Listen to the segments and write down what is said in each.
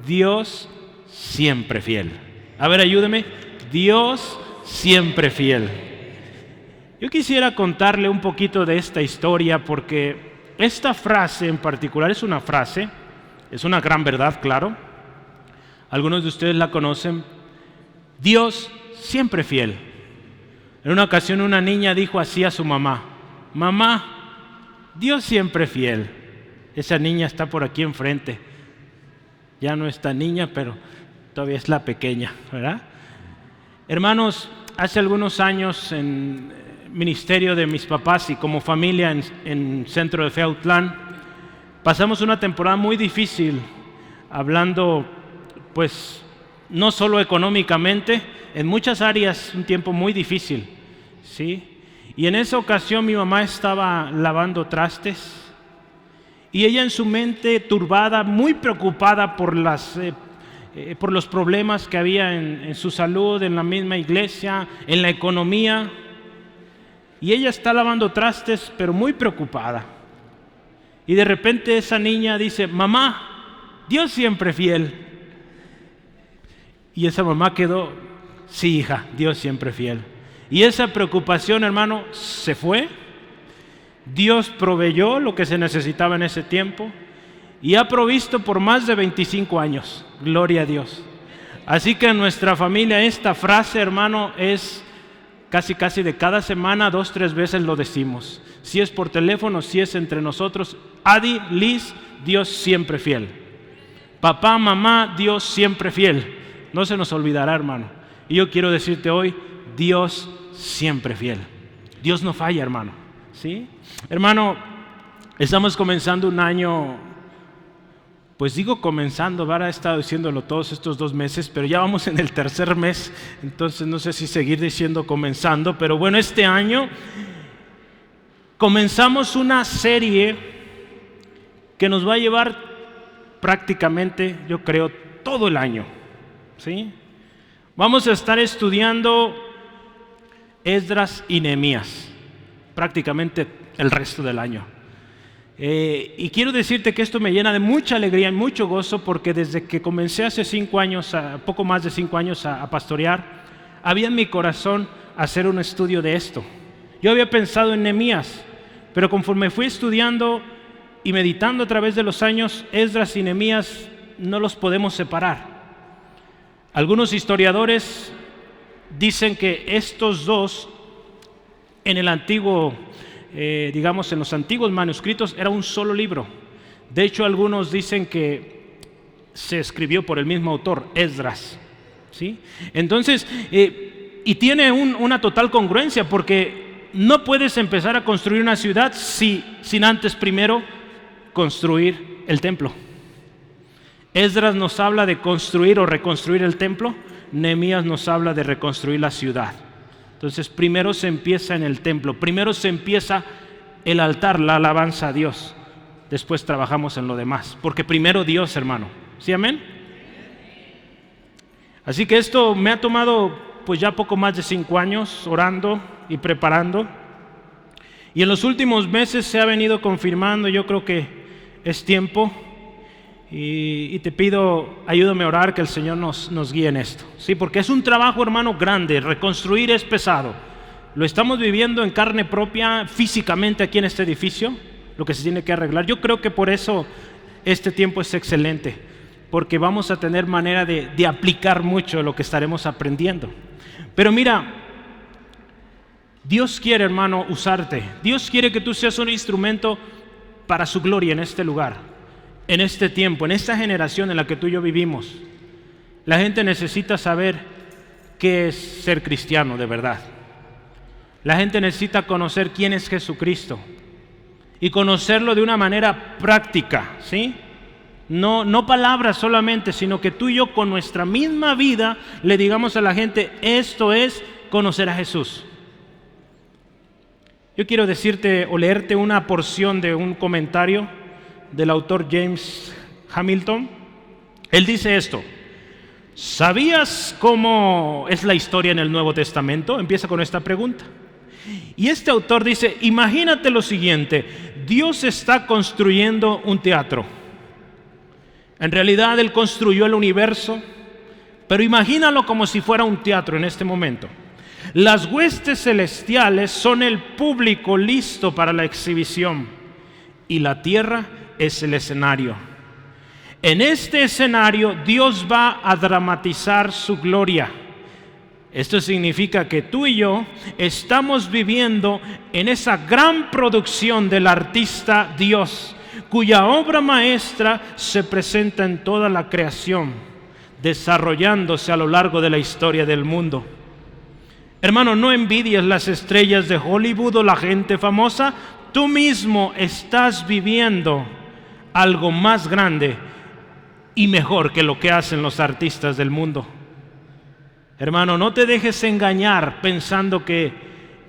Dios siempre fiel. A ver, ayúdeme. Dios siempre fiel. Yo quisiera contarle un poquito de esta historia porque esta frase en particular es una frase, es una gran verdad, claro. Algunos de ustedes la conocen. Dios siempre fiel. En una ocasión una niña dijo así a su mamá: mamá, Dios siempre fiel. Esa niña está por aquí enfrente. Ya no está niña, pero todavía es la pequeña, ¿verdad? Hermanos, hace algunos años en ministerio de mis papás y como familia en Centro de Fe Autlán, pasamos una temporada muy difícil, hablando pues no solo económicamente, en muchas áreas un tiempo muy difícil, ¿sí? Y en esa ocasión mi mamá estaba lavando trastes y ella en su mente turbada, muy preocupada por los problemas que había en su salud, en la misma iglesia, en la economía. Y ella está lavando trastes, pero muy preocupada. Y de repente esa niña dice: mamá, Dios siempre fiel. Y esa mamá quedó: sí, hija, Dios siempre fiel. Y esa preocupación, hermano, se fue. Dios proveyó lo que se necesitaba en ese tiempo y ha provisto por más de 25 años. Gloria a Dios. Así que en nuestra familia esta frase, hermano, es casi de cada semana, 2-3 veces lo decimos. Si es por teléfono, si es entre nosotros. Adi, Liz, Dios siempre fiel. Papá, mamá, Dios siempre fiel. No se nos olvidará, hermano. Y yo quiero decirte hoy, Dios siempre fiel. Dios no falla, hermano. ¿Sí? Hermano, estamos comenzando un año, pues digo comenzando, Vara ha estado diciéndolo todos estos 2 meses, pero ya vamos en el tercer mes, entonces no sé si seguir diciendo comenzando, pero bueno, este año comenzamos una serie que nos va a llevar prácticamente, yo creo, todo el año, ¿sí? Vamos a estar estudiando Esdras y Nehemías prácticamente el resto del año. Y quiero decirte que esto me llena de mucha alegría y mucho gozo, porque desde que comencé hace 5 años, poco más de 5 años a pastorear, había en mi corazón hacer un estudio de esto. Yo había pensado en Nehemías, pero conforme fui estudiando y meditando a través de los años, Esdras y Nehemías no los podemos separar. Algunos historiadores dicen que estos dos en el antiguo, digamos en los antiguos manuscritos, era un solo libro. De hecho, algunos dicen que se escribió por el mismo autor, Esdras, ¿sí? Entonces, y tiene una total congruencia, porque no puedes empezar a construir una ciudad sin antes primero construir el templo. Esdras nos habla de construir o reconstruir el templo, Nehemías nos habla de reconstruir la ciudad. Entonces, primero se empieza en el templo, primero se empieza el altar, la alabanza a Dios. Después trabajamos en lo demás, porque primero Dios, hermano. ¿Sí, amén? Así que esto me ha tomado pues ya poco más de 5 años orando y preparando. Y en los últimos meses se ha venido confirmando, yo creo que es tiempo. Y te pido, ayúdame a orar, que el Señor nos guíe en esto, ¿sí? Porque es un trabajo, hermano, grande. Reconstruir es pesado. Lo estamos viviendo en carne propia, físicamente aquí en este edificio, lo que se tiene que arreglar. Yo creo que por eso este tiempo es excelente, porque vamos a tener manera de aplicar mucho de lo que estaremos aprendiendo. Pero mira, Dios quiere, hermano, usarte. Dios quiere que tú seas un instrumento para su gloria en este lugar. En este tiempo, en esta generación en la que tú y yo vivimos, la gente necesita saber qué es ser cristiano de verdad. La gente necesita conocer quién es Jesucristo y conocerlo de una manera práctica, ¿sí? No palabras solamente, sino que tú y yo con nuestra misma vida le digamos a la gente: esto es conocer a Jesús. Yo quiero decirte o leerte una porción de un comentario del autor James Hamilton. Él dice esto: ¿sabías cómo es la historia en el Nuevo Testamento? Empieza con esta pregunta. Y este autor dice: imagínate lo siguiente, Dios está construyendo un teatro. En realidad Él construyó el universo, pero imagínalo como si fuera un teatro en este momento. Las huestes celestiales son el público listo para la exhibición y la tierra es el escenario. En este escenario Dios va a dramatizar su gloria. Esto significa que tú y yo estamos viviendo en esa gran producción del artista Dios, cuya obra maestra se presenta en toda la creación, desarrollándose a lo largo de la historia del mundo. Hermano, no envidies las estrellas de Hollywood o la gente famosa. Tú mismo estás viviendo algo más grande y mejor que lo que hacen los artistas del mundo. Hermano, no te dejes engañar pensando que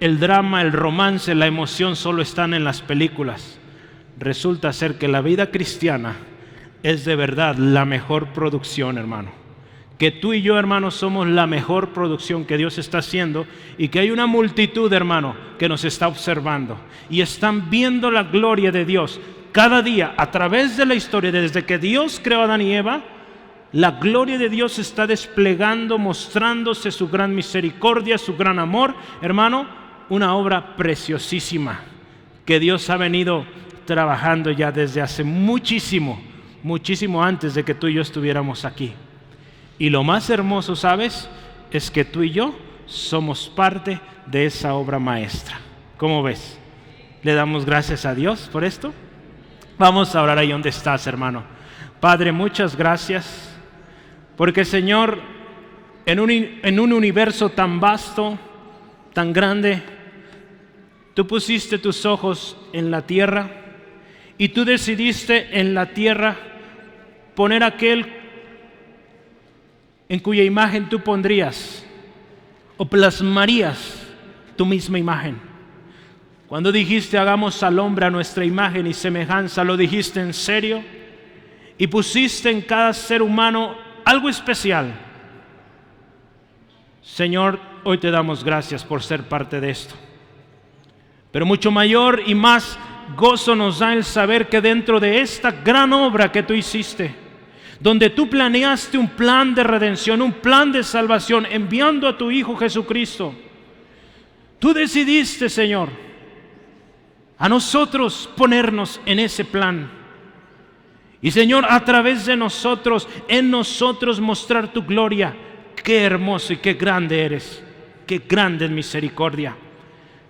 el drama, el romance, la emoción solo están en las películas. Resulta ser que la vida cristiana es de verdad la mejor producción, hermano. Que tú y yo, hermano, somos la mejor producción que Dios está haciendo y que hay una multitud, hermano, que nos está observando y están viendo la gloria de Dios cada día a través de la historia. Desde que Dios creó a Adán y Eva, la gloria de Dios está desplegando, mostrándose su gran misericordia, su gran amor. Hermano, una obra preciosísima que Dios ha venido trabajando ya desde hace muchísimo antes de que tú y yo estuviéramos aquí. Y lo más hermoso, ¿sabes? Es que tú y yo somos parte de esa obra maestra. ¿Cómo ves? ¿Le damos gracias a Dios por esto? Vamos a orar ahí donde estás, hermano. Padre, muchas gracias, porque Señor, en un universo tan vasto, tan grande, tú pusiste tus ojos en la tierra y tú decidiste en la tierra poner aquel en cuya imagen tú pondrías o plasmarías tu misma imagen. Cuando dijiste hagamos al hombre a nuestra imagen y semejanza, ¿lo dijiste en serio? Y pusiste en cada ser humano algo especial. Señor, hoy te damos gracias por ser parte de esto. Pero mucho mayor y más gozo nos da el saber que dentro de esta gran obra que tú hiciste, donde tú planeaste un plan de redención, un plan de salvación, enviando a tu Hijo Jesucristo, tú decidiste, Señor, a nosotros ponernos en ese plan. Y Señor, a través de nosotros, en nosotros mostrar tu gloria. Qué hermoso y qué grande eres, qué grande es misericordia.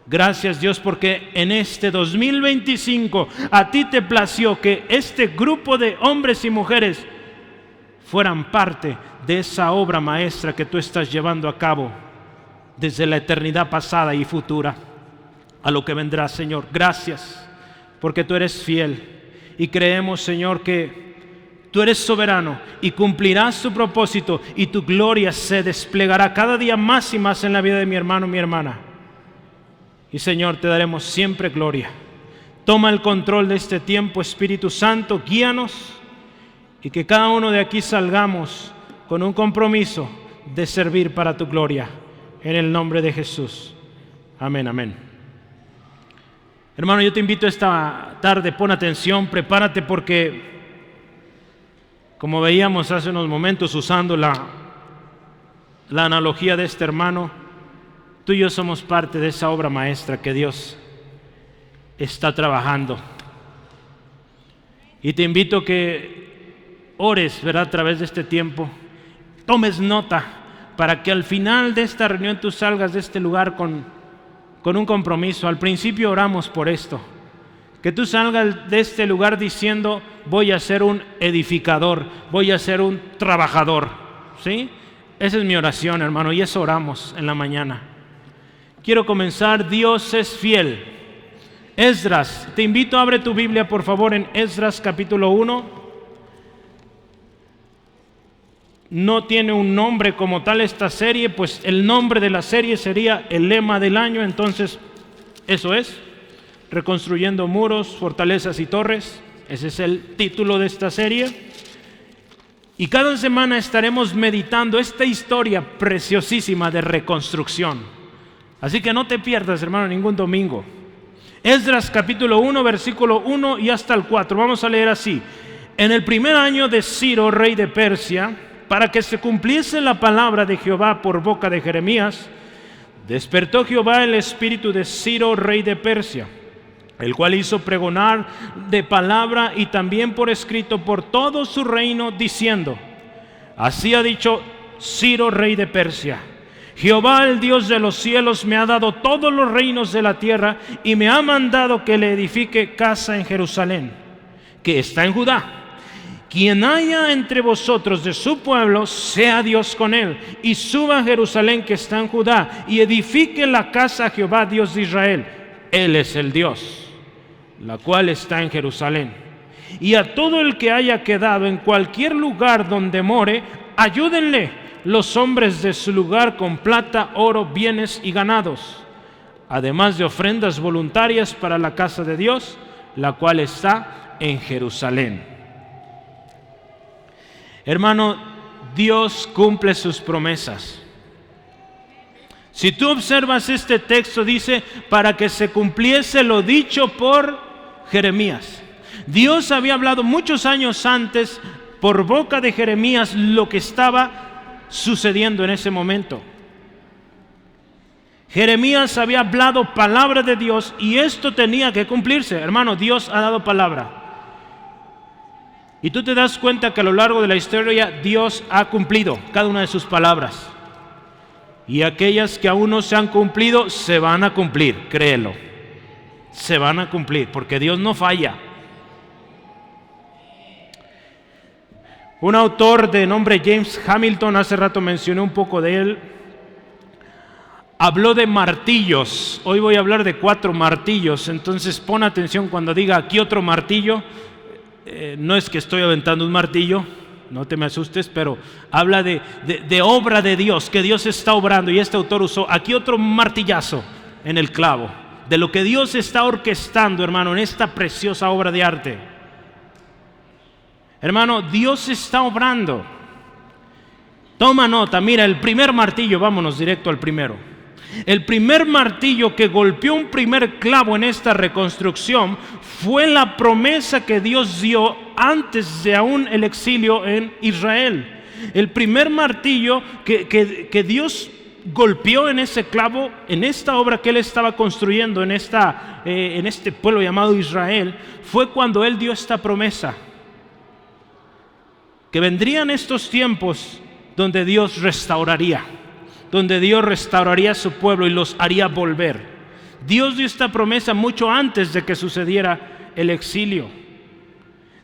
Gracias, Dios, porque en este 2025 a ti te plació que este grupo de hombres y mujeres fueran parte de esa obra maestra que tú estás llevando a cabo desde la eternidad pasada y futura a lo que vendrá, Señor. Gracias, porque tú eres fiel y creemos, Señor, que tú eres soberano y cumplirás tu propósito y tu gloria se desplegará cada día más y más en la vida de mi hermano, mi hermana. Y Señor, te daremos siempre gloria. Toma el control de este tiempo, Espíritu Santo, guíanos y que cada uno de aquí salgamos con un compromiso de servir para tu gloria. En el nombre de Jesús. Amén, amén. Hermano, yo te invito esta tarde, pon atención, prepárate porque, como veíamos hace unos momentos usando la analogía de este hermano, tú y yo somos parte de esa obra maestra que Dios está trabajando. Y te invito que ores, ¿verdad?, a través de este tiempo, tomes nota para que al final de esta reunión tú salgas de este lugar con un compromiso. Al principio oramos por esto, que tú salgas de este lugar diciendo voy a ser un edificador, voy a ser un trabajador, ¿sí? Esa es mi oración, hermano, y eso oramos en la mañana. Quiero comenzar. Dios es fiel. Esdras, te invito, abre tu Biblia por favor en Esdras capítulo 1. No tiene un nombre como tal esta serie, pues el nombre de la serie sería el lema del año. Entonces, eso es, reconstruyendo muros, fortalezas y torres. Ese es el título de esta serie. Y cada semana estaremos meditando esta historia preciosísima de reconstrucción. Así que no te pierdas, hermano, ningún domingo. Esdras capítulo 1, versículo 1 y hasta el 4. Vamos a leer así. En el primer año de Ciro, rey de Persia, para que se cumpliese la palabra de Jehová por boca de Jeremías, despertó Jehová el espíritu de Ciro, rey de Persia, el cual hizo pregonar de palabra y también por escrito por todo su reino, diciendo: así ha dicho Ciro, rey de Persia: Jehová, el Dios de los cielos, me ha dado todos los reinos de la tierra y me ha mandado que le edifique casa en Jerusalén, que está en Judá. Quien haya entre vosotros de su pueblo, sea Dios con él, y suba a Jerusalén que está en Judá, y edifique la casa a Jehová, Dios de Israel. Él es el Dios, la cual está en Jerusalén. Y a todo el que haya quedado en cualquier lugar donde more, ayúdenle los hombres de su lugar con plata, oro, bienes y ganados, además de ofrendas voluntarias para la casa de Dios, la cual está en Jerusalén. Hermano, Dios cumple sus promesas. Si tú observas este texto, dice: para que se cumpliese lo dicho por Jeremías. Dios había hablado muchos años antes por boca de Jeremías lo que estaba sucediendo en ese momento. Jeremías había hablado palabra de Dios y esto tenía que cumplirse. Hermano, Dios ha dado palabra. Y tú te das cuenta que a lo largo de la historia Dios ha cumplido cada una de sus palabras. Y aquellas que aún no se han cumplido, se van a cumplir, créelo. Se van a cumplir, porque Dios no falla. Un autor de nombre James Hamilton, hace rato mencioné un poco de él, habló de martillos. Hoy voy a hablar de 4 martillos, entonces pon atención cuando diga aquí otro martillo. No es que estoy aventando un martillo, no te me asustes, pero habla de obra de Dios, que Dios está obrando, y este autor usó aquí otro martillazo en el clavo, de lo que Dios está orquestando, hermano, en esta preciosa obra de arte. Hermano, Dios está obrando. Toma nota, mira, el primer martillo, vámonos directo al primero. El primer martillo que golpeó un primer clavo en esta reconstrucción fue la promesa que Dios dio antes de aún el exilio en Israel. El primer martillo que Dios golpeó en ese clavo, en esta obra que Él estaba construyendo en este pueblo llamado Israel, fue cuando Él dio esta promesa: que vendrían estos tiempos donde Dios restauraría a su pueblo y los haría volver. Dios dio esta promesa mucho antes de que sucediera el exilio.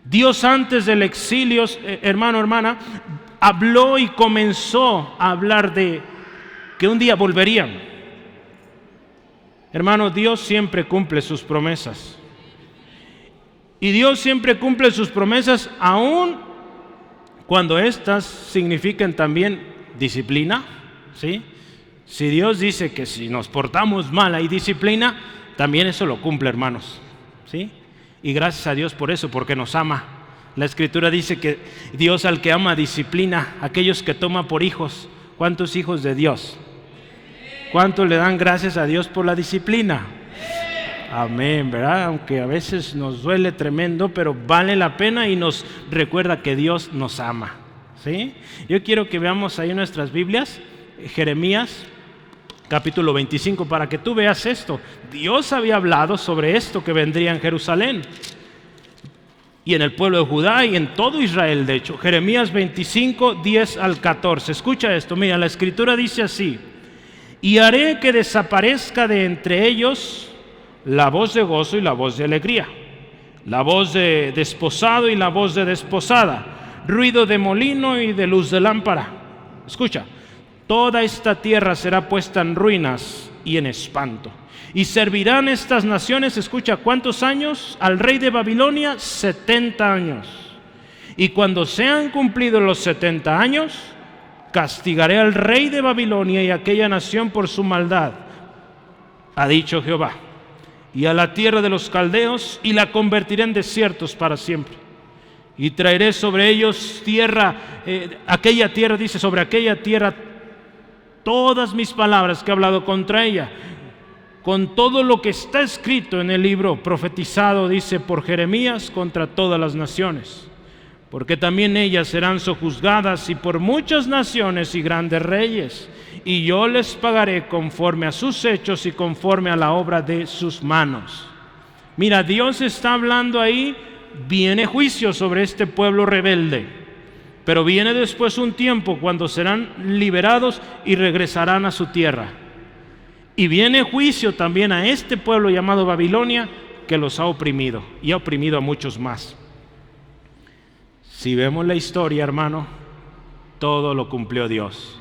Dios antes del exilio, hermano, hermana, habló y comenzó a hablar de que un día volverían. Hermano, Dios siempre cumple sus promesas. Y Dios siempre cumple sus promesas aun cuando éstas significan también disciplina. ¿Sí? Si Dios dice que si nos portamos mal hay disciplina, también eso lo cumple, hermanos. ¿Sí? Y gracias a Dios por eso, porque nos ama. La Escritura dice que Dios al que ama disciplina a aquellos que toma por hijos. ¿Cuántos hijos de Dios? ¿Cuántos le dan gracias a Dios por la disciplina? Amén, ¿verdad? Aunque a veces nos duele tremendo, pero vale la pena y nos recuerda que Dios nos ama. ¿Sí? Yo quiero que veamos ahí nuestras Biblias, Jeremías capítulo 25, para que tú veas esto. Dios había hablado sobre esto que vendría en Jerusalén y en el pueblo de Judá y en todo Israel, de hecho. Jeremías 25, 10 al 14. Escucha esto, mira, la Escritura dice así: y haré que desaparezca de entre ellos la voz de gozo y la voz de alegría, la voz de desposado y la voz de desposada, ruido de molino y de luz de lámpara. Escucha: toda esta tierra será puesta en ruinas y en espanto. Y servirán estas naciones, escucha, ¿cuántos años? Al rey de Babilonia, 70 años. Y cuando sean cumplidos los 70 años, castigaré al rey de Babilonia y a aquella nación por su maldad, ha dicho Jehová, y a la tierra de los caldeos, y la convertiré en desiertos para siempre. Y traeré sobre ellos tierra, aquella tierra, dice, sobre aquella tierra todas mis palabras que he hablado contra ella, con todo lo que está escrito en el libro profetizado, dice, por Jeremías contra todas las naciones. porque también ellas serán sojuzgadas y por muchas naciones y grandes reyes, y yo les pagaré conforme a sus hechos y conforme a la obra de sus manos. Mira, Dios está hablando ahí, viene juicio sobre este pueblo rebelde, pero viene después un tiempo cuando serán liberados y regresarán a su tierra. Y viene juicio también a este pueblo llamado Babilonia, que los ha oprimido y ha oprimido a muchos más. Si vemos la historia, hermano, todo lo cumplió Dios.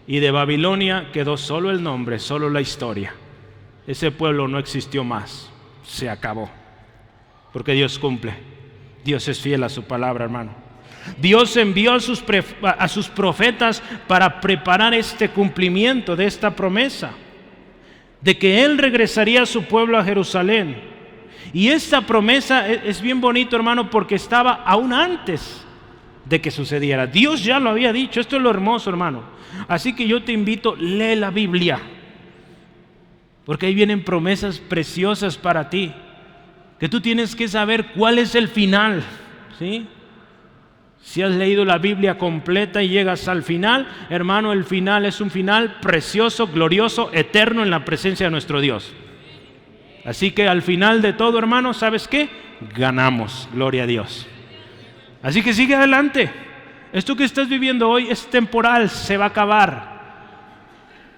Y de Babilonia quedó solo el nombre, solo la historia. Ese pueblo no existió más, se acabó. Porque Dios cumple, Dios es fiel a su palabra, hermano. Dios envió a sus profetas para preparar este cumplimiento de esta promesa, de que Él regresaría a su pueblo a Jerusalén. Y esta promesa es bien bonito, hermano, porque estaba aún antes de que sucediera. Dios ya lo había dicho. Esto es lo hermoso, hermano. Así que yo te invito, lee la Biblia, porque ahí vienen promesas preciosas para ti, que tú tienes que saber cuál es el final, ¿sí? Si has leído la Biblia completa y llegas al final, hermano, el final es un final precioso, glorioso, eterno en la presencia de nuestro Dios. Así que al final de todo, hermano, ¿sabes qué? Ganamos, gloria a Dios. Así que sigue adelante. Esto que estás viviendo hoy es temporal, se va a acabar.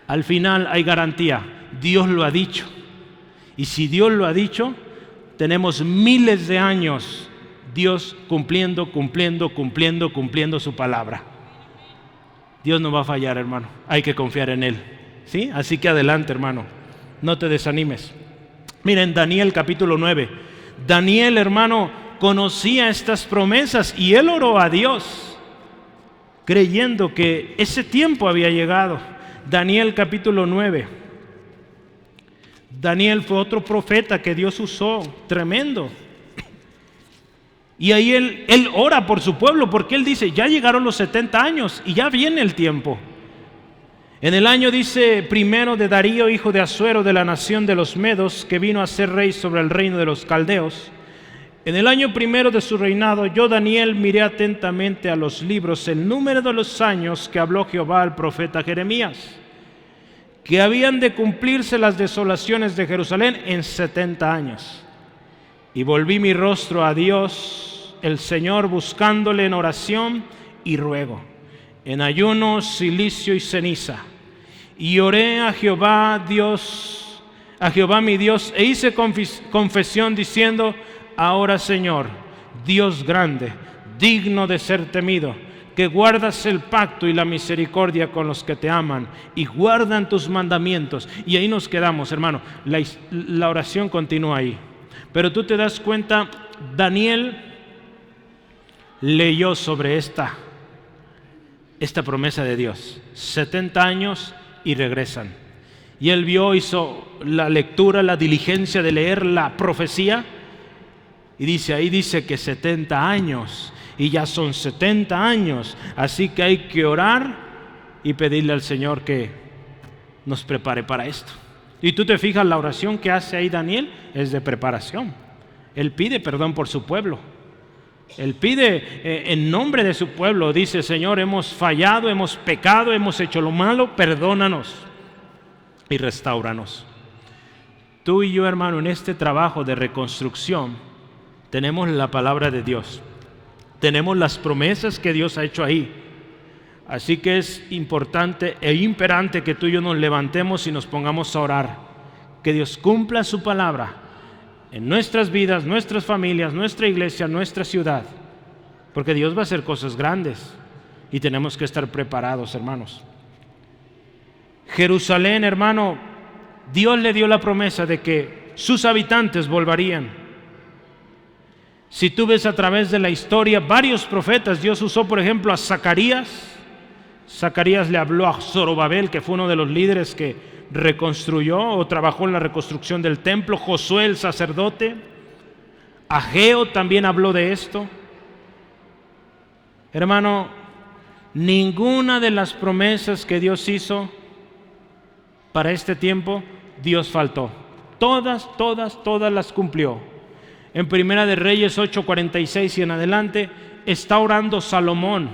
Al final hay garantía, Dios lo ha dicho. Y si Dios lo ha dicho, tenemos miles de años Dios cumpliendo su palabra. Dios no va a fallar, hermano. Hay que confiar en Él, ¿sí? Así que adelante, hermano. No te desanimes. Miren, Daniel capítulo 9. Daniel, hermano, conocía estas promesas y él oró a Dios, creyendo que ese tiempo había llegado. Daniel capítulo 9. Daniel fue otro profeta que Dios usó, tremendo. Y ahí él ora por su pueblo, porque él dice, ya llegaron los 70 años y ya viene el tiempo. En el año, dice, primero de Darío, hijo de Asuero, de la nación de los Medos, que vino a ser rey sobre el reino de los caldeos. En el año primero de su reinado, yo, Daniel, miré atentamente a los libros el número de los años que habló Jehová al profeta Jeremías, que habían de cumplirse las desolaciones de Jerusalén en 70 años. Y volví mi rostro a Dios, el Señor, buscándole en oración y ruego, en ayuno, cilicio y ceniza. Y oré a Jehová Dios, a Jehová mi Dios, e hice confesión diciendo, ahora, Señor, Dios grande, digno de ser temido, que guardas el pacto y la misericordia con los que te aman y guardan tus mandamientos. Y ahí nos quedamos, hermano. La oración continúa ahí. Pero tú te das cuenta, Daniel leyó sobre esta promesa de Dios. 70 años y regresan. Y él hizo la lectura, la diligencia de leer la profecía. Y ahí dice que 70 años. Y ya son 70 años. Así que hay que orar y pedirle al Señor que nos prepare para esto. Y tú te fijas, la oración que hace ahí Daniel es de preparación. Él pide perdón por su pueblo. Él pide en nombre de su pueblo. Dice, Señor, hemos fallado, hemos pecado, hemos hecho lo malo, perdónanos y restáuranos. Tú y yo, hermano, en este trabajo de reconstrucción tenemos la palabra de Dios. Tenemos las promesas que Dios ha hecho ahí. Así que es importante e imperante que tú y yo nos levantemos y nos pongamos a orar. Que Dios cumpla su palabra en nuestras vidas, nuestras familias, nuestra iglesia, nuestra ciudad. Porque Dios va a hacer cosas grandes y tenemos que estar preparados, hermanos. Jerusalén, hermano, Dios le dio la promesa de que sus habitantes volverían. Si tú ves a través de la historia, varios profetas, Dios usó, por ejemplo, a Zacarías. Zacarías le habló a Zorobabel, que fue uno de los líderes que reconstruyó o trabajó en la reconstrucción del templo. Josué, el sacerdote. Ageo también habló de esto. Hermano, ninguna de las promesas que Dios hizo para este tiempo, Dios faltó. Todas las cumplió. En Primera de Reyes 8:46 y en adelante, está orando Salomón.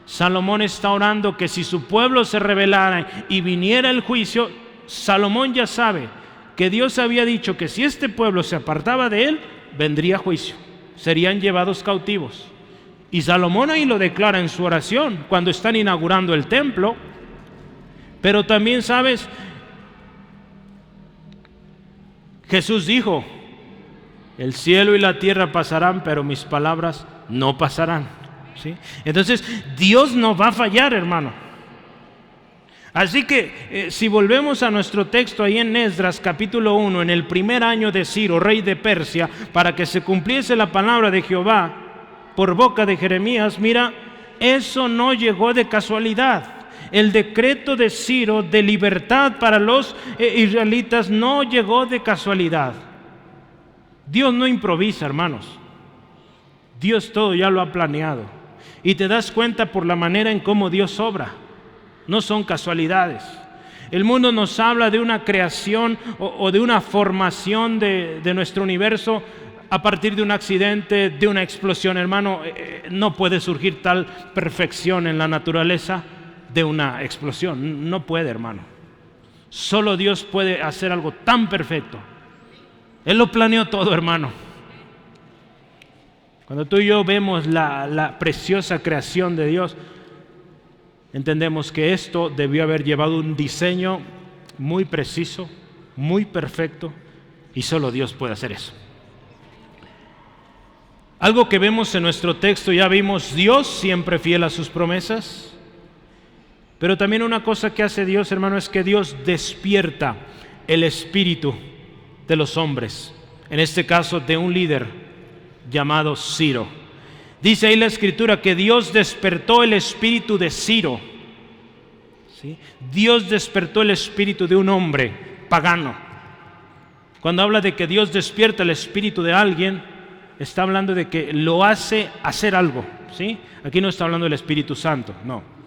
Salomón está orando que si su pueblo se rebelara y viniera el juicio, Salomón ya sabe que Dios había dicho que si este pueblo se apartaba de él, vendría juicio, serían llevados cautivos. Y Salomón ahí lo declara en su oración cuando están inaugurando el templo. Pero también, ¿sabes? Jesús dijo: el cielo y la tierra pasarán, pero mis palabras no pasarán, ¿sí? Entonces, Dios no va a fallar, hermano. Así que, si volvemos a nuestro texto ahí en Esdras capítulo 1, en el primer año de Ciro, rey de Persia, para que se cumpliese la palabra de Jehová por boca de Jeremías, mira, eso no llegó de casualidad. El decreto de Ciro de libertad para los israelitas no llegó de casualidad. Dios no improvisa, hermanos. Dios todo ya lo ha planeado. Y te das cuenta por la manera en cómo Dios obra. No son casualidades. El mundo nos habla de una creación o de una formación de nuestro universo a partir de un accidente, de una explosión. Hermano, no puede surgir tal perfección en la naturaleza de una explosión. No puede, hermano. Solo Dios puede hacer algo tan perfecto. Él lo planeó todo, hermano. Cuando tú y yo vemos la preciosa creación de Dios, entendemos que esto debió haber llevado un diseño muy preciso, muy perfecto, y solo Dios puede hacer eso. Algo que vemos en nuestro texto, ya vimos, Dios siempre fiel a sus promesas. Pero también una cosa que hace Dios, hermano, es que Dios despierta el espíritu de los hombres. En este caso, de un líder llamado Ciro. Dice ahí la Escritura que Dios despertó el espíritu de Ciro. ¿Sí? Dios despertó el espíritu de un hombre pagano. Cuando habla de que Dios despierta el espíritu de alguien, está hablando de que lo hace hacer algo. ¿Sí? Aquí no está hablando del Espíritu Santo, no.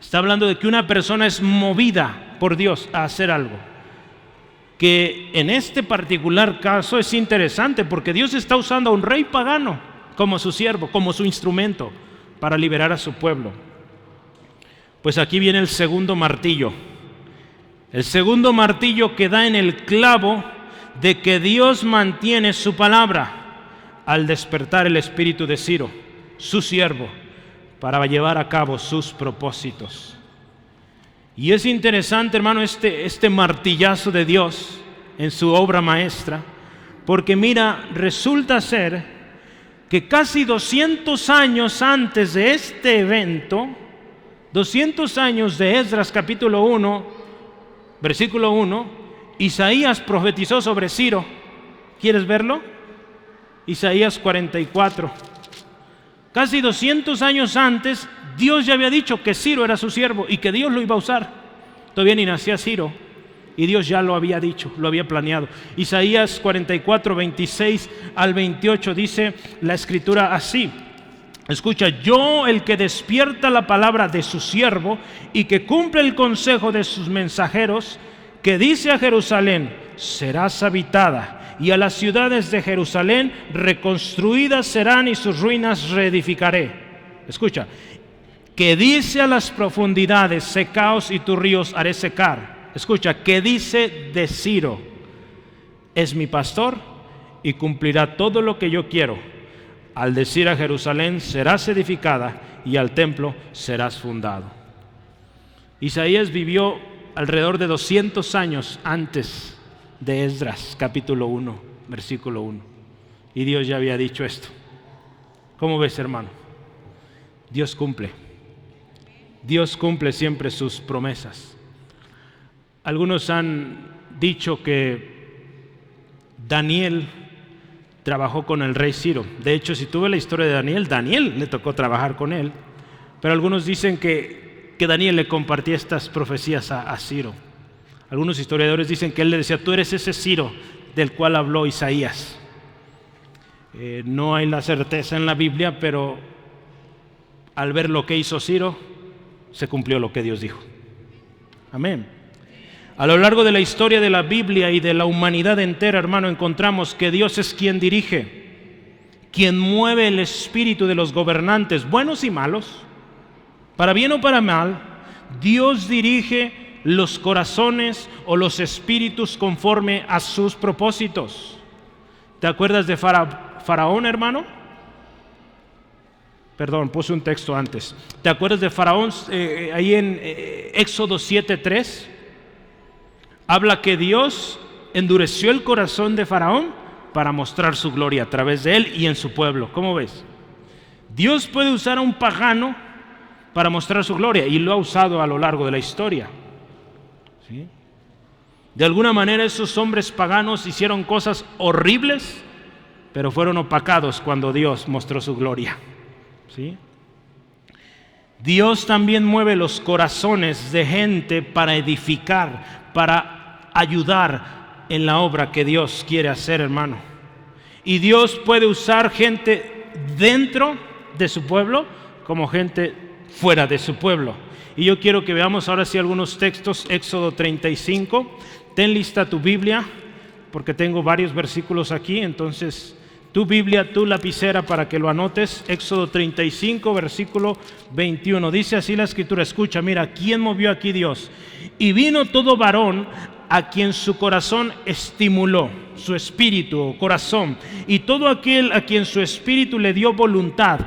Está hablando de que una persona es movida por Dios a hacer algo. Que en este particular caso es interesante porque Dios está usando a un rey pagano como su siervo, como su instrumento para liberar a su pueblo. Pues aquí viene el segundo martillo. El segundo martillo que da en el clavo de que Dios mantiene su palabra al despertar el espíritu de Ciro, su siervo, para llevar a cabo sus propósitos. Y es interesante, hermano, este martillazo de Dios en su obra maestra, porque mira, resulta ser que casi 200 años antes de este evento, 200 años de Esdras capítulo 1, versículo 1, Isaías profetizó sobre Ciro. ¿Quieres verlo? Isaías 44. Casi 200 años antes, Dios ya había dicho que Ciro era su siervo y que Dios lo iba a usar. Todavía ni nacía Ciro y Dios ya lo había dicho, lo había planeado. Isaías 44, 26 al 28 dice la Escritura así. Escucha: yo, el que despierta la palabra de su siervo y que cumple el consejo de sus mensajeros, que dice a Jerusalén: serás habitada, y a las ciudades de Jerusalén reconstruidas serán y sus ruinas reedificaré. Escucha: que dice a las profundidades: secaos y tus ríos haré secar. Escucha: que dice de Ciro: es mi pastor y cumplirá todo lo que yo quiero. Al decir a Jerusalén: serás edificada, y al templo serás fundado. Isaías vivió alrededor de 200 años antes de Esdras, capítulo 1, versículo 1. Y Dios ya había dicho esto. ¿Cómo ves, hermano? Dios cumple. Dios cumple siempre sus promesas. Algunos han dicho que Daniel trabajó con el rey Ciro. De hecho, si tú ves la historia de Daniel le tocó trabajar con él. Pero algunos dicen que Daniel le compartía estas profecías a Ciro. Algunos historiadores dicen que él le decía: tú eres ese Ciro del cual habló Isaías. No hay la certeza en la Biblia, pero al ver lo que hizo Ciro, se cumplió lo que Dios dijo. Amén. A lo largo de la historia de la Biblia y de la humanidad entera, hermano, encontramos que Dios es quien dirige, quien mueve el espíritu de los gobernantes, buenos y malos, para bien o para mal. Dios dirige los corazones o los espíritus conforme a sus propósitos. ¿Te acuerdas de Faraón, hermano? Perdón, puse un texto antes. ¿Te acuerdas de Faraón? Ahí en Éxodo 7:3 habla que Dios endureció el corazón de Faraón para mostrar su gloria a través de él y en su pueblo. ¿Cómo ves? Dios puede usar a un pagano para mostrar su gloria, y lo ha usado a lo largo de la historia. ¿Sí? De alguna manera esos hombres paganos hicieron cosas horribles, pero fueron opacados cuando Dios mostró su gloria. ¿Sí? Dios también mueve los corazones de gente para edificar, para ayudar en la obra que Dios quiere hacer, hermano. Y Dios puede usar gente dentro de su pueblo como gente fuera de su pueblo. Y yo quiero que veamos ahora sí algunos textos. Éxodo 35. Ten lista tu Biblia, porque tengo varios versículos aquí. Entonces, tu Biblia, tu lapicera para que lo anotes. Éxodo 35, versículo 21. Dice así la Escritura. Escucha, mira, ¿quién movió aquí Dios? Y vino todo varón a quien su corazón estimuló, su espíritu o corazón, y todo aquel a quien su espíritu le dio voluntad,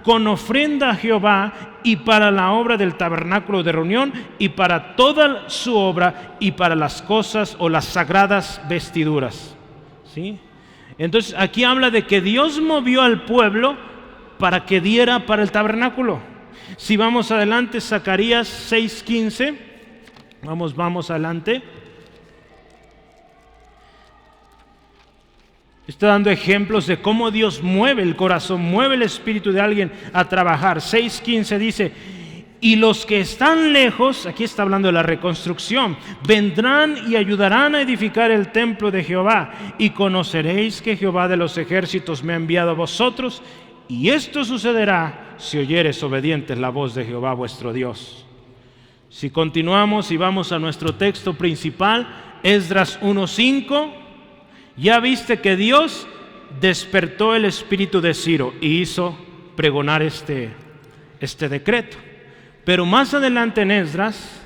con ofrenda a Jehová y para la obra del tabernáculo de reunión y para toda su obra y para las cosas o las sagradas vestiduras. ¿Sí? Entonces aquí habla de que Dios movió al pueblo para que diera para el tabernáculo. Si vamos adelante, Zacarías 6:15, vamos adelante. Está dando ejemplos de cómo Dios mueve el corazón, mueve el espíritu de alguien a trabajar. 6:15 dice: y los que están lejos, aquí está hablando de la reconstrucción, vendrán y ayudarán a edificar el templo de Jehová, y conoceréis que Jehová de los ejércitos me ha enviado a vosotros, y esto sucederá si oyeres obedientes la voz de Jehová vuestro Dios. Si continuamos y vamos a nuestro texto principal, Esdras 1:5, ya viste que Dios despertó el espíritu de Ciro y hizo pregonar este decreto. Pero más adelante en Esdras,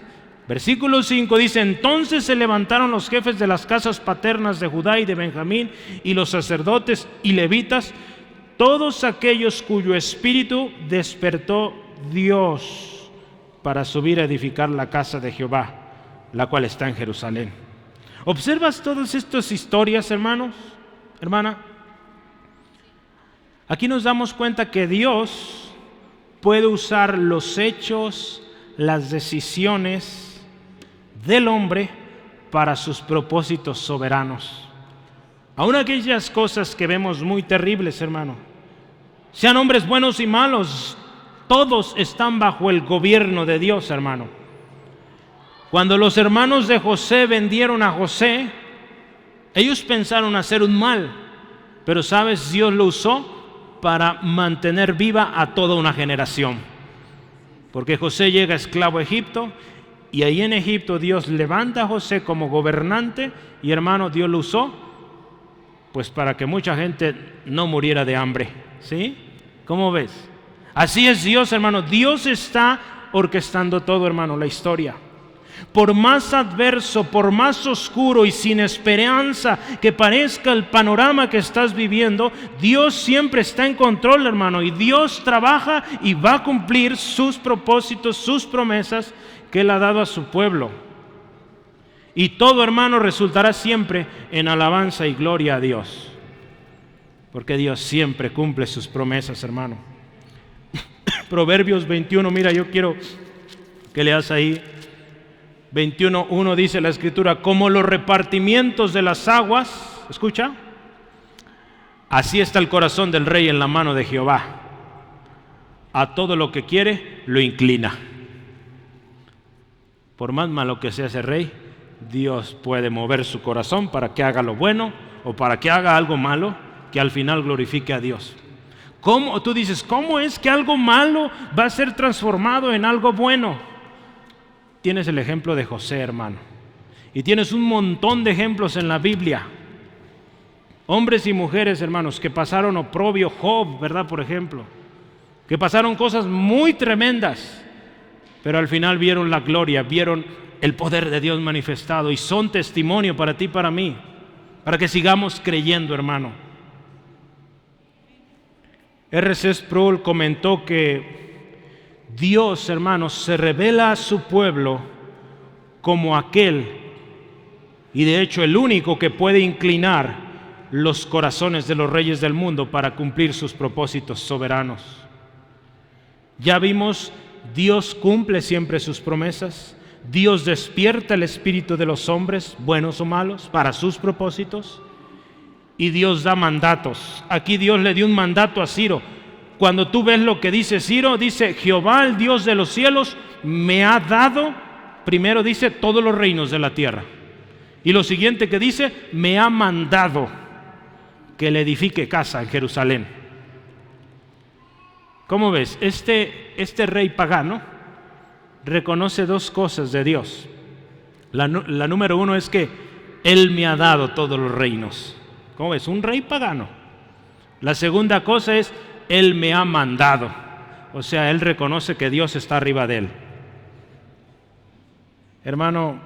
versículo 5 dice: entonces se levantaron los jefes de las casas paternas de Judá y de Benjamín, y los sacerdotes y levitas, todos aquellos cuyo espíritu despertó Dios para subir a edificar la casa de Jehová, la cual está en Jerusalén. ¿Observas todas estas historias, hermanos, hermana? Aquí nos damos cuenta que Dios puede usar los hechos, las decisiones del hombre para sus propósitos soberanos. Aún aquellas cosas que vemos muy terribles, hermano, sean hombres buenos y malos, todos están bajo el gobierno de Dios, hermano. Cuando los hermanos de José vendieron a José, ellos pensaron hacer un mal, pero sabes, Dios lo usó para mantener viva a toda una generación. Porque José llega esclavo a Egipto, y ahí en Egipto Dios levanta a José como gobernante, y hermano, Dios lo usó pues para que mucha gente no muriera de hambre. ¿Sí? ¿Cómo ves? Así es Dios, hermano. Dios está orquestando todo, hermano, la historia. Por más adverso, por más oscuro y sin esperanza que parezca el panorama que estás viviendo, Dios siempre está en control, hermano, y Dios trabaja y va a cumplir sus propósitos, sus promesas que Él ha dado a su pueblo. Y todo, hermano, resultará siempre en alabanza y gloria a Dios, porque Dios siempre cumple sus promesas, hermano. Proverbios 21, mira, yo quiero que leas ahí. 21:1 dice la Escritura: como los repartimientos de las aguas, escucha, así está el corazón del rey en la mano de Jehová, a todo lo que quiere lo inclina. Por más malo que sea ese rey, Dios puede mover su corazón para que haga lo bueno o para que haga algo malo que al final glorifique a Dios. ¿Cómo? Tú dices, ¿cómo es que algo malo va a ser transformado en algo bueno? Tienes el ejemplo de José, hermano, y tienes un montón de ejemplos en la Biblia. Hombres y mujeres, hermanos, que pasaron oprobio, Job, ¿verdad? Por ejemplo, que pasaron cosas muy tremendas, pero al final vieron la gloria, vieron el poder de Dios manifestado y son testimonio para ti y para mí, para que sigamos creyendo, hermano. R.C. Sproul comentó que Dios, hermanos, se revela a su pueblo como aquel, y de hecho el único que puede inclinar los corazones de los reyes del mundo para cumplir sus propósitos soberanos. Ya vimos, Dios cumple siempre sus promesas. Dios despierta el espíritu de los hombres, buenos o malos, para sus propósitos. Y Dios da mandatos. Aquí Dios le dio un mandato a Ciro. Cuando tú ves lo que dice Ciro, dice: Jehová, el Dios de los cielos, me ha dado, primero dice, todos los reinos de la tierra. Y lo siguiente que dice: me ha mandado que le edifique casa en Jerusalén. ¿Cómo ves? Este rey pagano reconoce dos cosas de Dios. La número uno es que Él me ha dado todos los reinos. ¿Cómo ves? Un rey pagano. La segunda cosa es: Él me ha mandado. O sea, él reconoce que Dios está arriba de él. Hermano,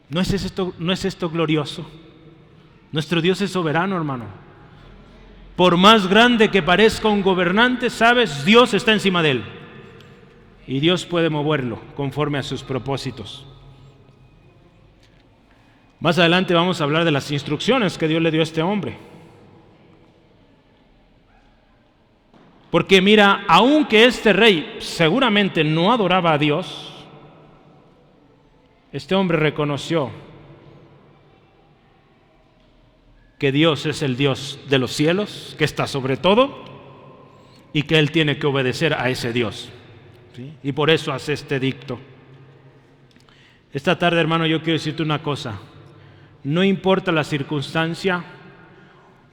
¿no es esto glorioso? Nuestro Dios es soberano, hermano. Por más grande que parezca un gobernante, ¿sabes? Dios está encima de él. Y Dios puede moverlo conforme a sus propósitos. Más adelante vamos a hablar de las instrucciones que Dios le dio a este hombre. Porque mira, aunque este rey seguramente no adoraba a Dios, este hombre reconoció que Dios es el Dios de los cielos, que está sobre todo, y que él tiene que obedecer a ese Dios. ¿Sí? Y por eso hace este edicto. Esta tarde, hermano, yo quiero decirte una cosa. No importa la circunstancia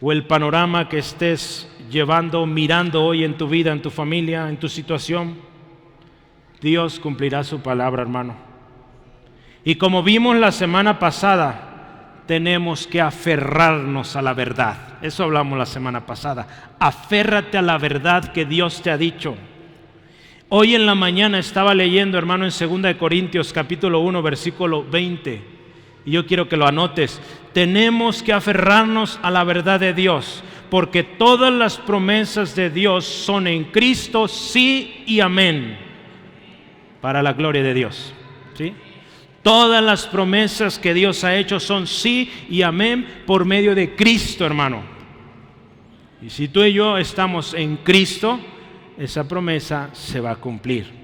o el panorama que estés llevando, mirando hoy en tu vida, en tu familia, en tu situación, Dios cumplirá su palabra, hermano. Y como vimos la semana pasada, tenemos que aferrarnos a la verdad. Eso hablamos la semana pasada. Aférrate a la verdad que Dios te ha dicho. Hoy en la mañana estaba leyendo, hermano, en 2 Corintios capítulo 1, versículo 20. Y yo quiero que lo anotes. Tenemos que aferrarnos a la verdad de Dios, porque todas las promesas de Dios son en Cristo, sí y amén, para la gloria de Dios. ¿Sí? Todas las promesas que Dios ha hecho son sí y amén por medio de Cristo, hermano. Y si tú y yo estamos en Cristo, esa promesa se va a cumplir.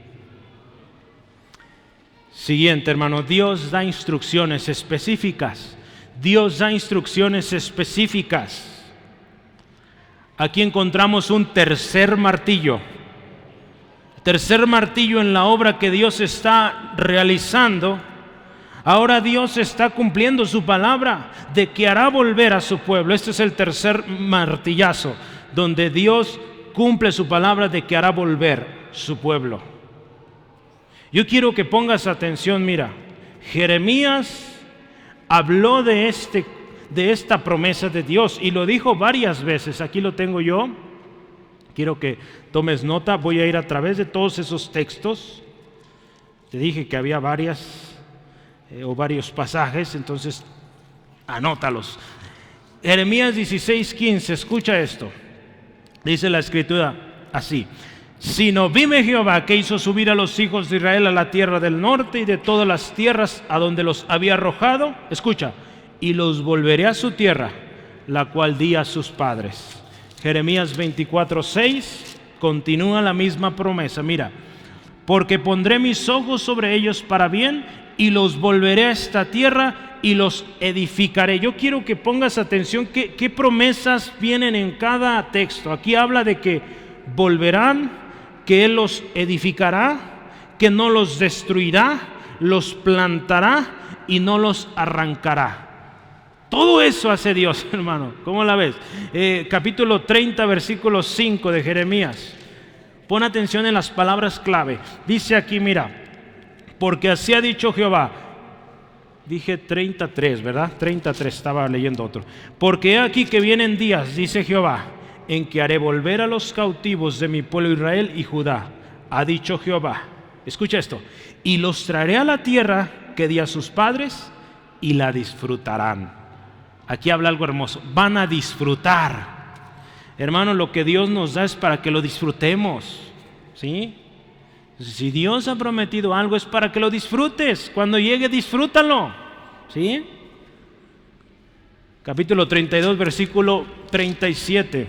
Siguiente, hermano, Dios da instrucciones específicas. Dios da instrucciones específicas. Aquí encontramos un tercer martillo. Tercer martillo en la obra que Dios está realizando. Ahora Dios está cumpliendo su palabra de que hará volver a su pueblo. Este es el tercer martillazo, donde Dios cumple su palabra de que hará volver su pueblo. Yo quiero que pongas atención, mira, Jeremías habló de esta promesa de Dios y lo dijo varias veces. Aquí lo tengo yo. Quiero que tomes nota. Voy a ir a través de todos esos textos. Te dije que había varios pasajes, entonces anótalos. Jeremías 16:15, escucha esto. Dice la escritura así: sino vime Jehová, que hizo subir a los hijos de Israel a la tierra del norte y de todas las tierras a donde los había arrojado, escucha, y los volveré a su tierra, la cual di a sus padres. Jeremías 24:6 continúa la misma promesa. Mira, porque pondré mis ojos sobre ellos para bien y los volveré a esta tierra y los edificaré. Yo quiero que pongas atención qué promesas vienen en cada texto. Aquí habla de que volverán, que Él los edificará, que no los destruirá, los plantará y no los arrancará. Todo eso hace Dios, hermano. ¿Cómo la ves? Capítulo 30, versículo 5 de Jeremías. Pon atención en las palabras clave. Dice aquí, mira, porque así ha dicho Jehová: Dije 33, ¿verdad? 33, estaba leyendo otro. Porque he aquí que vienen días, dice Jehová, en que haré volver a los cautivos de mi pueblo Israel y Judá, ha dicho Jehová. Escucha esto. Y los traeré a la tierra que di a sus padres y la disfrutarán. Aquí habla algo hermoso. Van a disfrutar. Hermano, lo que Dios nos da es para que lo disfrutemos. ¿Sí? Si Dios ha prometido algo es para que lo disfrutes. Cuando llegue, disfrútalo. ¿Sí? Capítulo 32, versículo 37.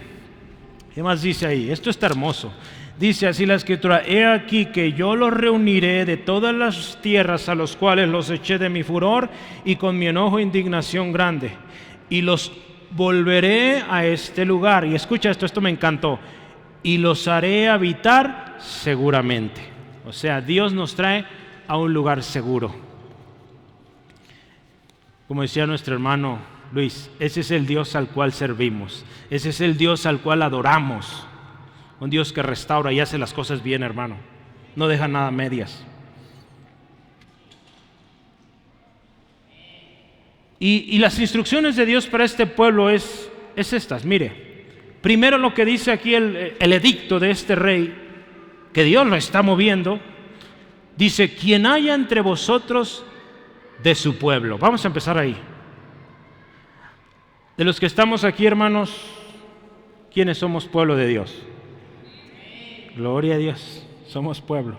¿Qué más dice ahí? Esto está hermoso. Dice así la Escritura: he aquí que yo los reuniré de todas las tierras a los cuales los eché de mi furor y con mi enojo e indignación grande, y los volveré a este lugar. Y escucha esto me encantó. Y los haré habitar seguramente. O sea, Dios nos trae a un lugar seguro. Como decía nuestro hermano Luis, ese es el Dios al cual servimos. Ese es el Dios al cual adoramos. Un Dios que restaura y hace las cosas bien, hermano. No deja nada a medias. Y las instrucciones de Dios para este pueblo es estas. Mire, primero lo que dice aquí el edicto de este rey, que Dios lo está moviendo, dice: quien haya entre vosotros de su pueblo. Vamos a empezar ahí. De los que estamos aquí, hermanos, ¿quiénes somos pueblo de Dios? Gloria a Dios, somos pueblo.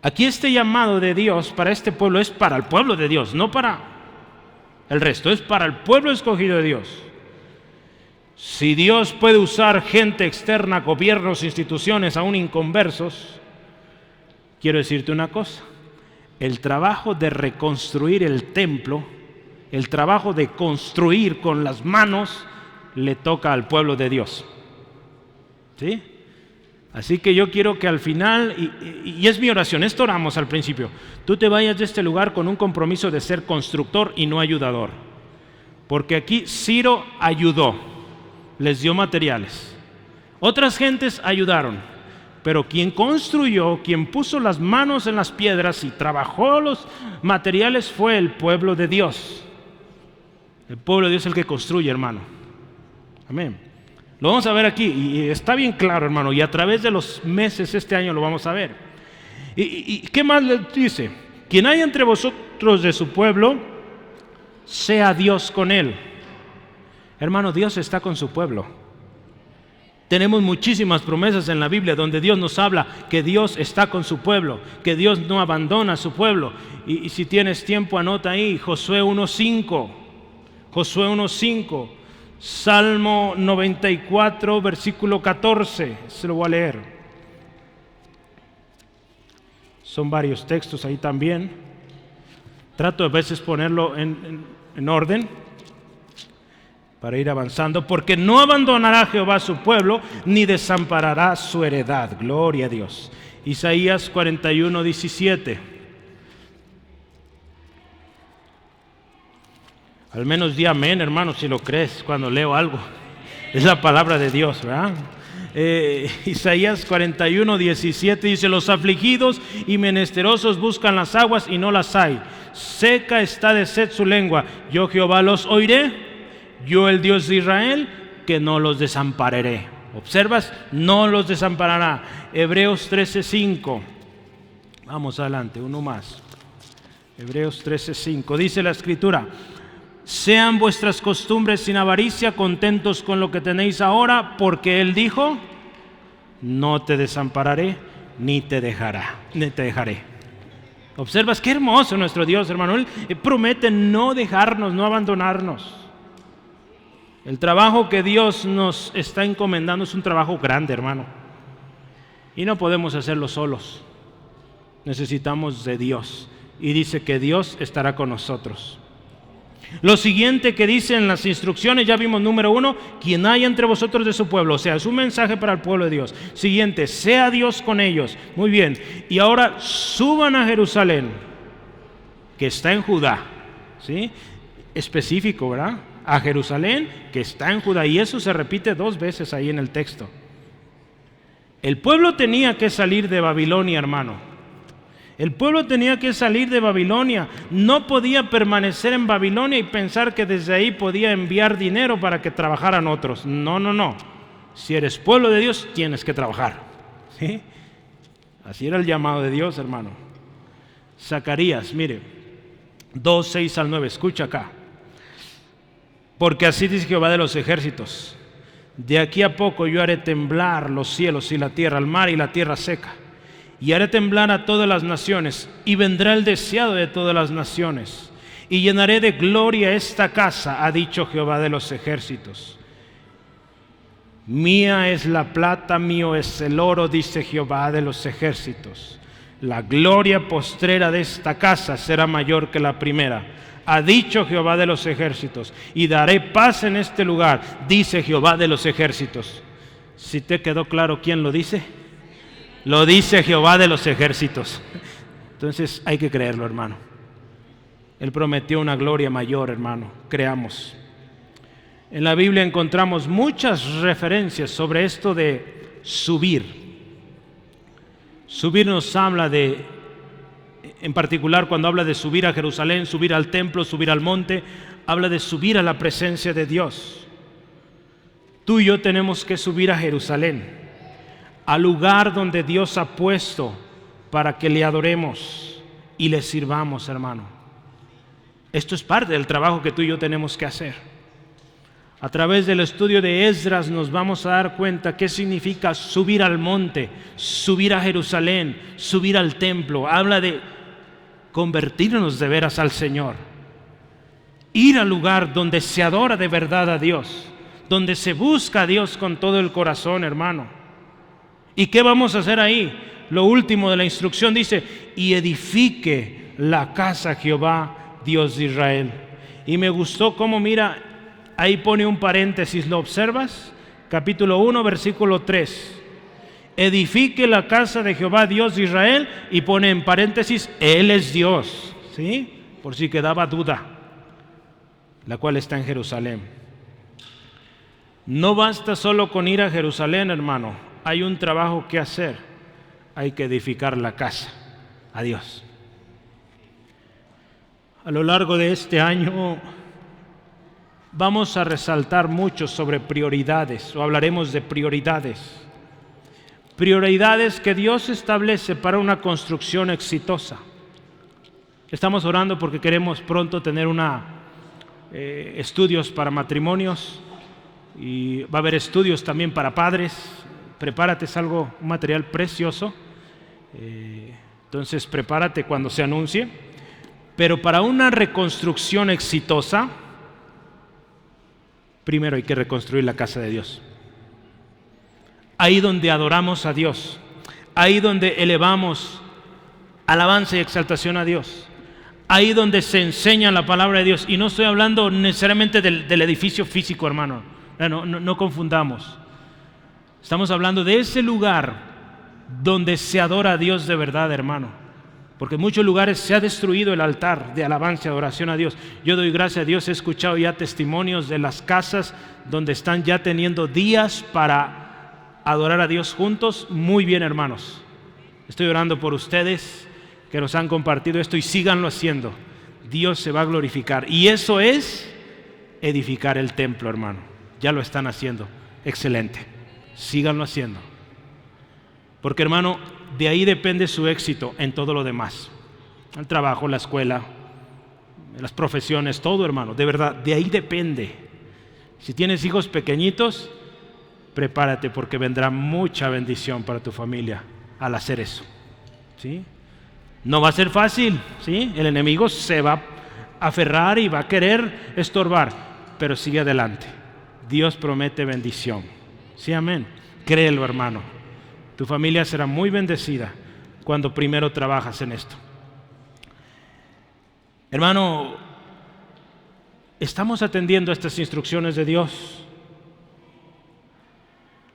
Aquí este llamado de Dios para este pueblo es para el pueblo de Dios, no para el resto, es para el pueblo escogido de Dios. Si Dios puede usar gente externa, gobiernos, instituciones, aún inconversos, quiero decirte una cosa: el trabajo de reconstruir el templo, el trabajo de construir con las manos, le toca al pueblo de Dios. ¿Sí? Así que yo quiero que al final, y es mi oración, esto oramos al principio, tú te vayas de este lugar con un compromiso de ser constructor y no ayudador. Porque aquí Ciro ayudó. Les dio materiales. Otras gentes ayudaron, pero quien construyó, quien puso las manos en las piedras y trabajó los materiales fue el pueblo de Dios. El pueblo de Dios es el que construye, hermano. Amén. Lo vamos a ver aquí y está bien claro, hermano, y a través de los meses este año lo vamos a ver. ¿Y qué más le dice? Quien haya entre vosotros de su pueblo, sea Dios con él. Hermano, Dios está con su pueblo. Tenemos muchísimas promesas en la Biblia donde Dios nos habla que Dios está con su pueblo, que Dios no abandona a su pueblo. Y si tienes tiempo, anota ahí Josué 1:5, Josué 1:5, Salmo 94, versículo 14, se lo voy a leer. Son varios textos ahí también. Trato a veces ponerlo en orden para ir avanzando, porque no abandonará Jehová a su pueblo, ni desamparará su heredad. Gloria a Dios. Isaías 41:17. Al menos di amén, hermano, si lo crees cuando leo algo. Es la palabra de Dios, ¿verdad? Isaías 41:17 dice: los afligidos y menesterosos buscan las aguas y no las hay. Seca está de sed su lengua. Yo Jehová los oiré. Yo, el Dios de Israel, que no los desampararé. ¿Observas? No los desamparará. Hebreos 13:5. Vamos adelante, uno más. Hebreos 13:5. Dice la Escritura: sean vuestras costumbres sin avaricia, contentos con lo que tenéis ahora, porque Él dijo: no te desampararé, ni te dejaré. ¿Observas? Qué hermoso nuestro Dios, hermano. Él promete no dejarnos, no abandonarnos. El trabajo que Dios nos está encomendando es un trabajo grande, hermano. Y no podemos hacerlo solos. Necesitamos de Dios. Y dice que Dios estará con nosotros. Lo siguiente que dice en las instrucciones, ya vimos número 1, quien haya entre vosotros de su pueblo. O sea, es un mensaje para el pueblo de Dios. Siguiente, sea Dios con ellos. Muy bien. Y ahora suban a Jerusalén, que está en Judá. ¿Sí? Específico, ¿verdad? A Jerusalén, que está en Judá, y eso se repite 2 veces ahí en el texto. El pueblo tenía que salir de Babilonia, hermano, El pueblo tenía que salir de Babilonia. No podía permanecer en Babilonia y pensar que desde ahí podía enviar dinero para que trabajaran otros. No, no, no. Si eres pueblo de Dios, tienes que trabajar. ¿Sí? Así era el llamado de Dios, hermano. Zacarías, mire, 2, 6 al 9, escucha acá. Porque así dice Jehová de los ejércitos: de aquí a poco yo haré temblar los cielos y la tierra, el mar y la tierra seca, y haré temblar a todas las naciones, y vendrá el deseado de todas las naciones, y llenaré de gloria esta casa, ha dicho Jehová de los ejércitos. Mía es la plata, mío es el oro, dice Jehová de los ejércitos. La gloria postrera de esta casa será mayor que la primera, ha dicho Jehová de los ejércitos, y daré paz en este lugar, dice Jehová de los ejércitos. ¿Si te quedó claro quién lo dice? Lo dice Jehová de los ejércitos. Entonces hay que creerlo, hermano. Él prometió una gloria mayor, hermano. Creamos. En la Biblia encontramos muchas referencias sobre esto de subir. Subir nos habla de, en particular cuando habla de subir a Jerusalén, subir al templo, subir al monte, habla de subir a la presencia de Dios. Tú y yo tenemos que subir a Jerusalén, al lugar donde Dios ha puesto para que le adoremos y le sirvamos, hermano. Esto es parte del trabajo que tú y yo tenemos que hacer. A través del estudio de Esdras nos vamos a dar cuenta qué significa subir al monte, subir a Jerusalén, subir al templo. Habla de convertirnos de veras al Señor. Ir al lugar donde se adora de verdad a Dios, donde se busca a Dios con todo el corazón, hermano. ¿Y qué vamos a hacer ahí? Lo último de la instrucción dice: y edifique la casa Jehová, Dios de Israel. Y me gustó cómo, mira, ahí pone un paréntesis, ¿lo observas? Capítulo 1, versículo 3. Edifique la casa de Jehová, Dios de Israel, y pone en paréntesis, Él es Dios, ¿sí? Por si quedaba duda, la cual está en Jerusalén. No basta solo con ir a Jerusalén, hermano. Hay un trabajo que hacer. Hay que edificar la casa a Dios. A lo largo de este año vamos a resaltar mucho sobre prioridades, o hablaremos de prioridades. Prioridades que Dios establece para una construcción exitosa. Estamos orando porque queremos pronto tener estudios para matrimonios, y va a haber estudios también para padres. Prepárate, es un material precioso. Entonces prepárate cuando se anuncie. Pero para una reconstrucción exitosa, primero hay que reconstruir la casa de Dios. Ahí donde adoramos a Dios, ahí donde elevamos alabanza y exaltación a Dios, ahí donde se enseña la palabra de Dios. Y no estoy hablando necesariamente del edificio físico, hermano, no confundamos. Estamos hablando de ese lugar donde se adora a Dios de verdad, hermano, porque en muchos lugares se ha destruido el altar de alabanza y adoración a Dios. Yo doy gracias a Dios, he escuchado ya testimonios de las casas donde están ya teniendo días para adorar a Dios juntos. Muy bien, hermanos. Estoy orando por ustedes que nos han compartido esto, y síganlo haciendo. Dios se va a glorificar. Y eso es edificar el templo, hermano. Ya lo están haciendo. Excelente. Síganlo haciendo. Porque, hermano, de ahí depende su éxito en todo lo demás. El trabajo, la escuela, las profesiones, todo, hermano. De verdad, de ahí depende. Si tienes hijos pequeñitos, prepárate, porque vendrá mucha bendición para tu familia al hacer eso, ¿sí? No va a ser fácil, ¿sí? El enemigo se va a aferrar y va a querer estorbar, pero sigue adelante. Dios promete bendición. Sí, amén. Créelo, hermano. Tu familia será muy bendecida cuando primero trabajas en esto. Hermano, ¿estamos atendiendo a estas instrucciones de Dios?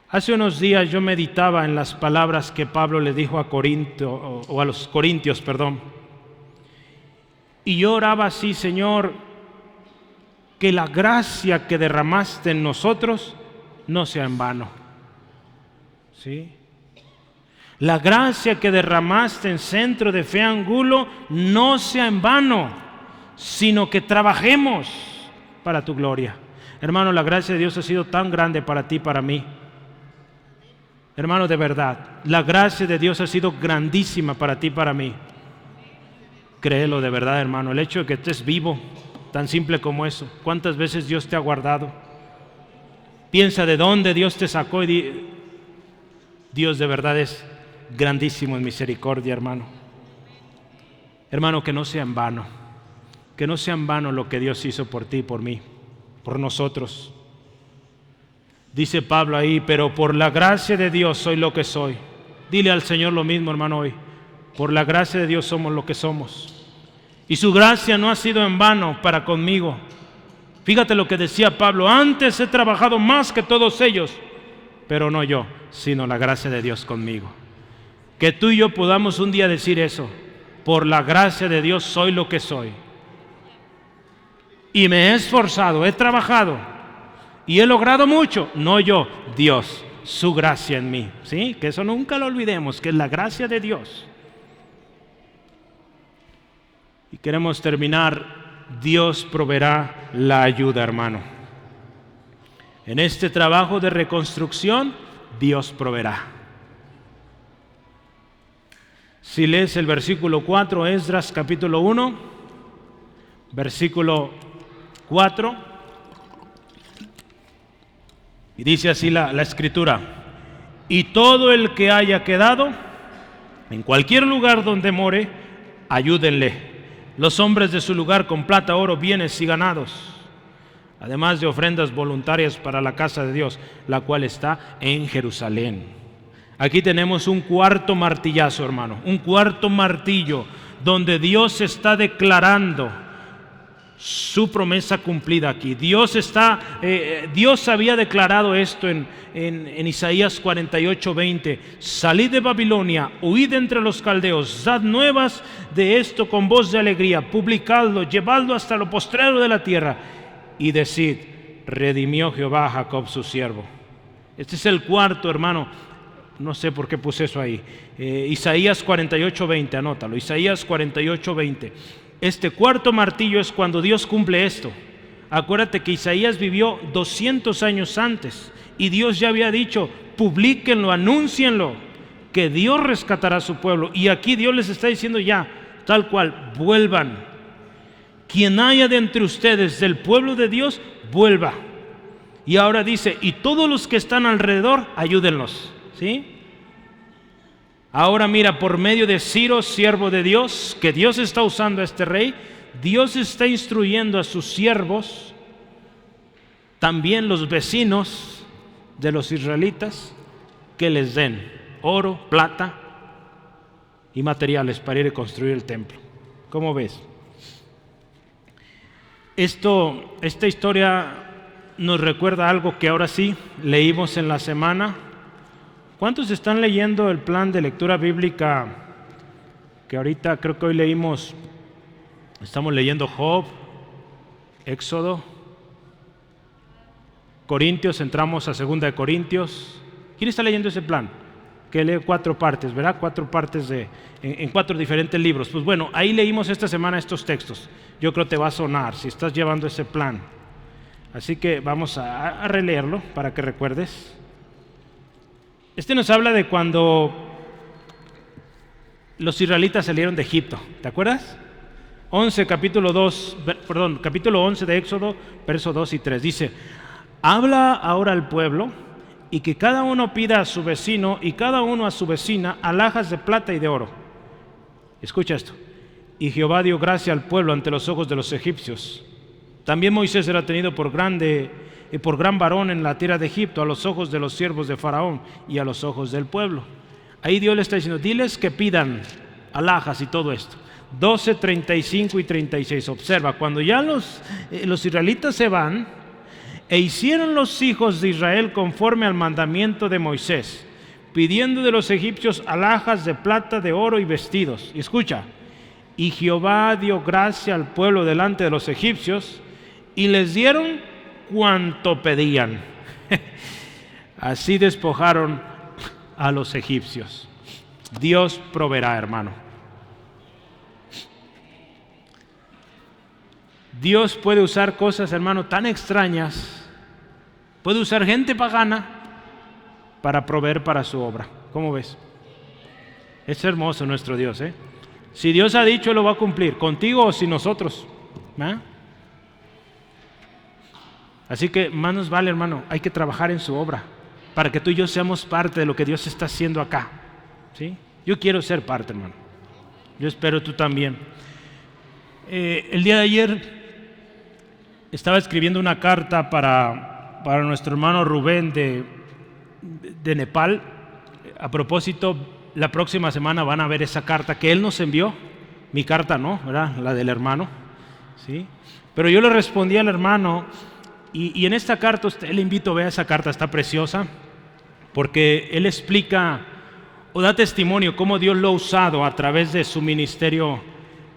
Hace unos días yo meditaba en las palabras que Pablo le dijo a los Corintios, perdón. Y yo oraba así: Señor, que la gracia que derramaste en nosotros no sea en vano. ¿Sí? La gracia que derramaste en Centro de Fe Angulo no sea en vano, sino que trabajemos para tu gloria. Hermano, la gracia de Dios ha sido tan grande para ti y para mí. Hermano, de verdad, la gracia de Dios ha sido grandísima para ti y para mí. Créelo de verdad, hermano. El hecho de que estés vivo, tan simple como eso. ¿Cuántas veces Dios te ha guardado? Piensa de dónde Dios te sacó y Dios de verdad es grandísimo en misericordia, hermano. Hermano, que no sea en vano. Que no sea en vano lo que Dios hizo por ti y por mí, por nosotros. Dice Pablo ahí, pero por la gracia de Dios soy lo que soy. Dile al Señor lo mismo, hermano, hoy. Por la gracia de Dios somos lo que somos. Y su gracia no ha sido en vano para conmigo. Fíjate lo que decía Pablo, antes he trabajado más que todos ellos, pero no yo, sino la gracia de Dios conmigo. Que tú y yo podamos un día decir eso, por la gracia de Dios soy lo que soy. Y me he esforzado, he trabajado y he logrado mucho, no yo, Dios, su gracia en mí. ¿Sí? Que eso nunca lo olvidemos, que es la gracia de Dios. Y queremos terminar, Dios proveerá la ayuda, hermano. En este trabajo de reconstrucción, Dios proveerá. Si lees el versículo 4, Esdras capítulo 1, versículo 4, y dice así la escritura: y todo el que haya quedado en cualquier lugar donde more, ayúdenle los hombres de su lugar con plata, oro, bienes y ganados, además de ofrendas voluntarias para la casa de Dios, la cual está en Jerusalén. Aquí tenemos un cuarto martillazo, hermano, un cuarto martillo donde Dios está declarando su promesa cumplida aquí. Dios había declarado esto en Isaías 48:20: salid de Babilonia, huid entre los caldeos, dad nuevas de esto con voz de alegría, publicadlo, llevadlo hasta lo postrero de la tierra, y decid: redimió Jehová a Jacob su siervo. Este es el cuarto, hermano. No sé por qué puse eso ahí. Isaías 48:20, anótalo. Isaías 48:20. Este cuarto martillo es cuando Dios cumple esto. Acuérdate que Isaías vivió 200 años antes y Dios ya había dicho: publíquenlo, anúncienlo, que Dios rescatará a su pueblo. Y aquí Dios les está diciendo ya, tal cual: vuelvan. Quien haya de entre ustedes del pueblo de Dios, vuelva. Y ahora dice: y todos los que están alrededor, ayúdenlos. ¿Sí? Ahora mira, por medio de Ciro, siervo de Dios, que Dios está usando a este rey, Dios está instruyendo a sus siervos, también los vecinos de los israelitas, que les den oro, plata y materiales para ir a construir el templo. ¿Cómo ves? Esta historia nos recuerda algo que ahora sí leímos en la semana. ¿Cuántos están leyendo el plan de lectura bíblica que ahorita creo que hoy leímos? Estamos leyendo Job, Éxodo, Corintios, entramos a 2 de Corintios. ¿Quién está leyendo ese plan? Que lee 4 partes, ¿verdad? 4 partes en 4 diferentes libros. Pues bueno, ahí leímos esta semana estos textos. Yo creo que te va a sonar si estás llevando ese plan. Así que vamos a releerlo para que recuerdes. Este nos habla de cuando los israelitas salieron de Egipto, ¿te acuerdas? Capítulo 11 de Éxodo, versos 2 y 3, dice: habla ahora al pueblo, y que cada uno pida a su vecino y cada uno a su vecina alhajas de plata y de oro. Escucha esto: y Jehová dio gracia al pueblo ante los ojos de los egipcios. También Moisés era tenido por gran varón en la tierra de Egipto, a los ojos de los siervos de Faraón y a los ojos del pueblo. Ahí Dios le está diciendo: diles que pidan alhajas y todo esto. 12, 35 y 36. Observa, cuando ya los israelitas se van, e hicieron los hijos de Israel conforme al mandamiento de Moisés, pidiendo de los egipcios alhajas de plata, de oro y vestidos. Y escucha: y Jehová dio gracia al pueblo delante de los egipcios, y les dieron cuanto pedían. Así despojaron a los egipcios. Dios proveerá, hermano. Dios puede usar cosas, hermano, tan extrañas. Puede usar gente pagana para proveer para su obra. ¿Cómo ves? Es hermoso nuestro Dios, ¿eh? Si Dios ha dicho, lo va a cumplir, contigo o sin nosotros. ¿Ah? Así que más nos vale, hermano, hay que trabajar en su obra para que tú y yo seamos parte de lo que Dios está haciendo acá. ¿Sí? Yo quiero ser parte, hermano. Yo espero tú también. El día de ayer estaba escribiendo una carta para nuestro hermano Rubén de Nepal. A propósito, la próxima semana van a ver esa carta que él nos envió. Mi carta no, ¿verdad? La del hermano. ¿Sí? Pero yo le respondí al hermano y en esta carta, le invito, vea esa carta, está preciosa, porque él explica o da testimonio cómo Dios lo ha usado a través de su ministerio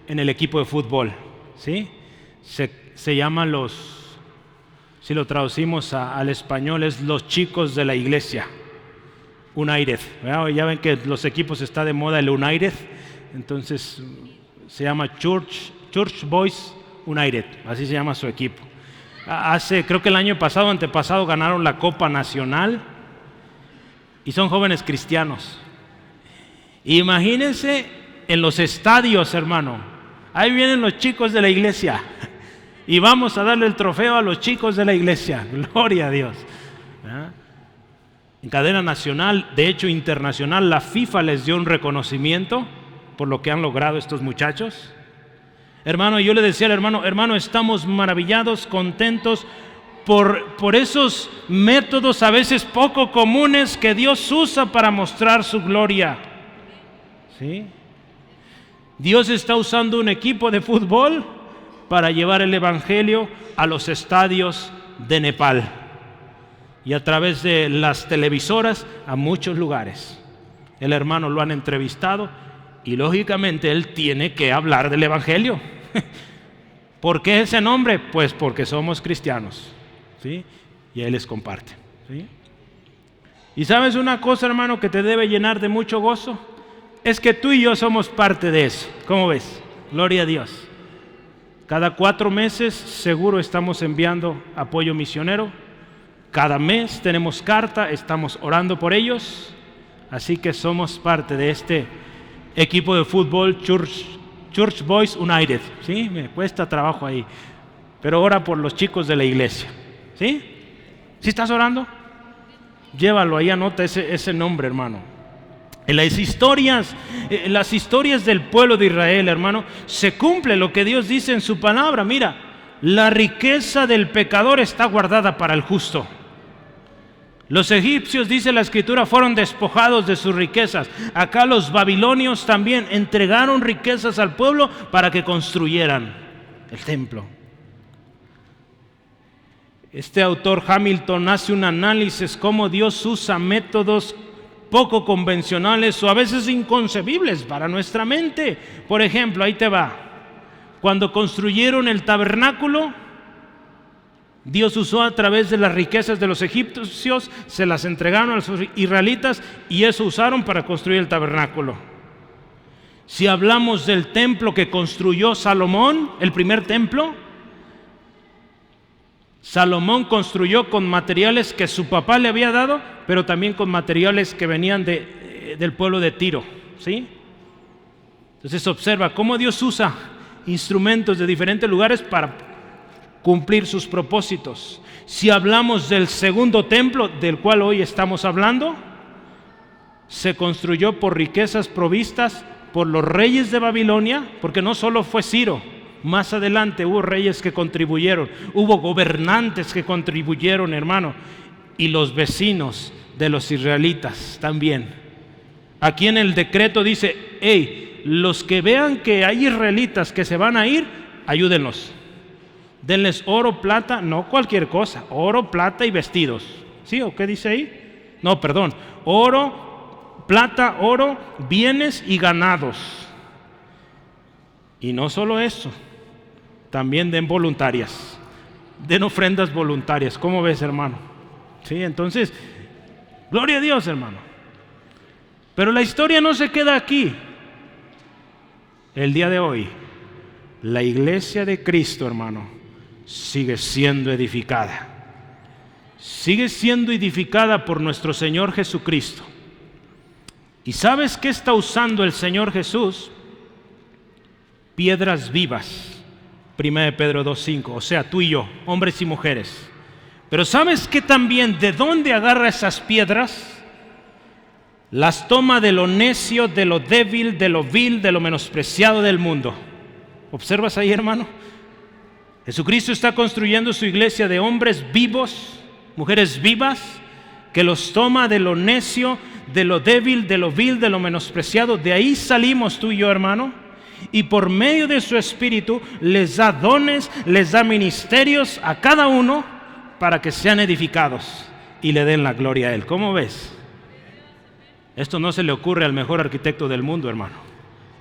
en el equipo de fútbol. ¿Sí? Se llama si lo traducimos al español, es los chicos de la iglesia. United. Ya ven que los equipos está de moda el United, entonces se llama Church Boys United, así se llama su equipo. Creo que el año pasado, antepasado, ganaron la Copa Nacional y son jóvenes cristianos. Imagínense en los estadios, hermano. Ahí vienen los chicos de la iglesia y vamos a darle el trofeo a los chicos de la iglesia. Gloria a Dios. En cadena nacional, de hecho internacional, la FIFA les dio un reconocimiento por lo que han logrado estos muchachos. Hermano, yo le decía al hermano, estamos maravillados, contentos por esos métodos a veces poco comunes que Dios usa para mostrar su gloria. ¿Sí? Dios está usando un equipo de fútbol para llevar el evangelio a los estadios de Nepal y a través de las televisoras a muchos lugares. El hermano lo han entrevistado y lógicamente él tiene que hablar del evangelio. ¿Por qué ese nombre? Pues porque somos cristianos, ¿sí? Y él les comparte, ¿sí? Y sabes una cosa, hermano, que te debe llenar de mucho gozo, es que tú y yo somos parte de eso. ¿Cómo ves? Gloria a Dios. Cada 4 meses seguro estamos enviando apoyo misionero. Cada mes tenemos carta, estamos orando por ellos. Así que somos parte de este equipo de fútbol Church Boys United. ¿Sí? Me cuesta trabajo ahí. Pero ora por los chicos de la iglesia. ¿Sí? ¿Sí estás orando? Llévalo ahí, anota ese nombre, hermano. En las historias del pueblo de Israel, hermano, se cumple lo que Dios dice en su palabra. Mira, la riqueza del pecador está guardada para el justo. Los egipcios, dice la escritura, fueron despojados de sus riquezas. Acá los babilonios también entregaron riquezas al pueblo para que construyeran el templo. Este autor Hamilton hace un análisis cómo Dios usa métodos poco convencionales o a veces inconcebibles para nuestra mente. Por ejemplo, ahí te va. Cuando construyeron el tabernáculo, Dios usó a través de las riquezas de los egipcios, se las entregaron a los israelitas y eso usaron para construir el tabernáculo. Si hablamos del templo que construyó Salomón, el primer templo, Salomón construyó con materiales que su papá le había dado, pero también con materiales que venían del pueblo de Tiro, ¿sí? Entonces observa cómo Dios usa instrumentos de diferentes lugares para cumplir sus propósitos. Si hablamos del segundo templo, del cual hoy estamos hablando, se construyó por riquezas provistas por los reyes de Babilonia, porque no solo fue Ciro, más adelante hubo reyes que contribuyeron, hubo gobernantes que contribuyeron, hermano, y los vecinos de los israelitas también. Aquí en el decreto dice, hey, los que vean que hay israelitas que se van a ir, ayúdenlos. Denles oro, plata, no cualquier cosa, oro, plata y vestidos. ¿Sí? ¿O qué dice ahí? No, perdón, oro, plata, oro, bienes y ganados. Y no solo eso, también den voluntarias, den ofrendas voluntarias. ¿Cómo ves, hermano? Sí, entonces, gloria a Dios, hermano. Pero la historia no se queda aquí. El día de hoy, la iglesia de Cristo, hermano, sigue siendo edificada. Sigue siendo edificada por nuestro Señor Jesucristo. ¿Y sabes qué está usando el Señor Jesús? Piedras vivas. 1 Pedro 2:5. O sea, tú y yo, hombres y mujeres. Pero ¿sabes qué también? ¿De dónde agarra esas piedras? Las toma de lo necio, de lo débil, de lo vil, de lo menospreciado del mundo. ¿Observas ahí, hermano? Jesucristo está construyendo su iglesia de hombres vivos, mujeres vivas, que los toma de lo necio, de lo débil, de lo vil, de lo menospreciado. De ahí salimos tú y yo, hermano. Y por medio de su Espíritu les da dones, les da ministerios a cada uno para que sean edificados y le den la gloria a Él. ¿Cómo ves? Esto no se le ocurre al mejor arquitecto del mundo, hermano.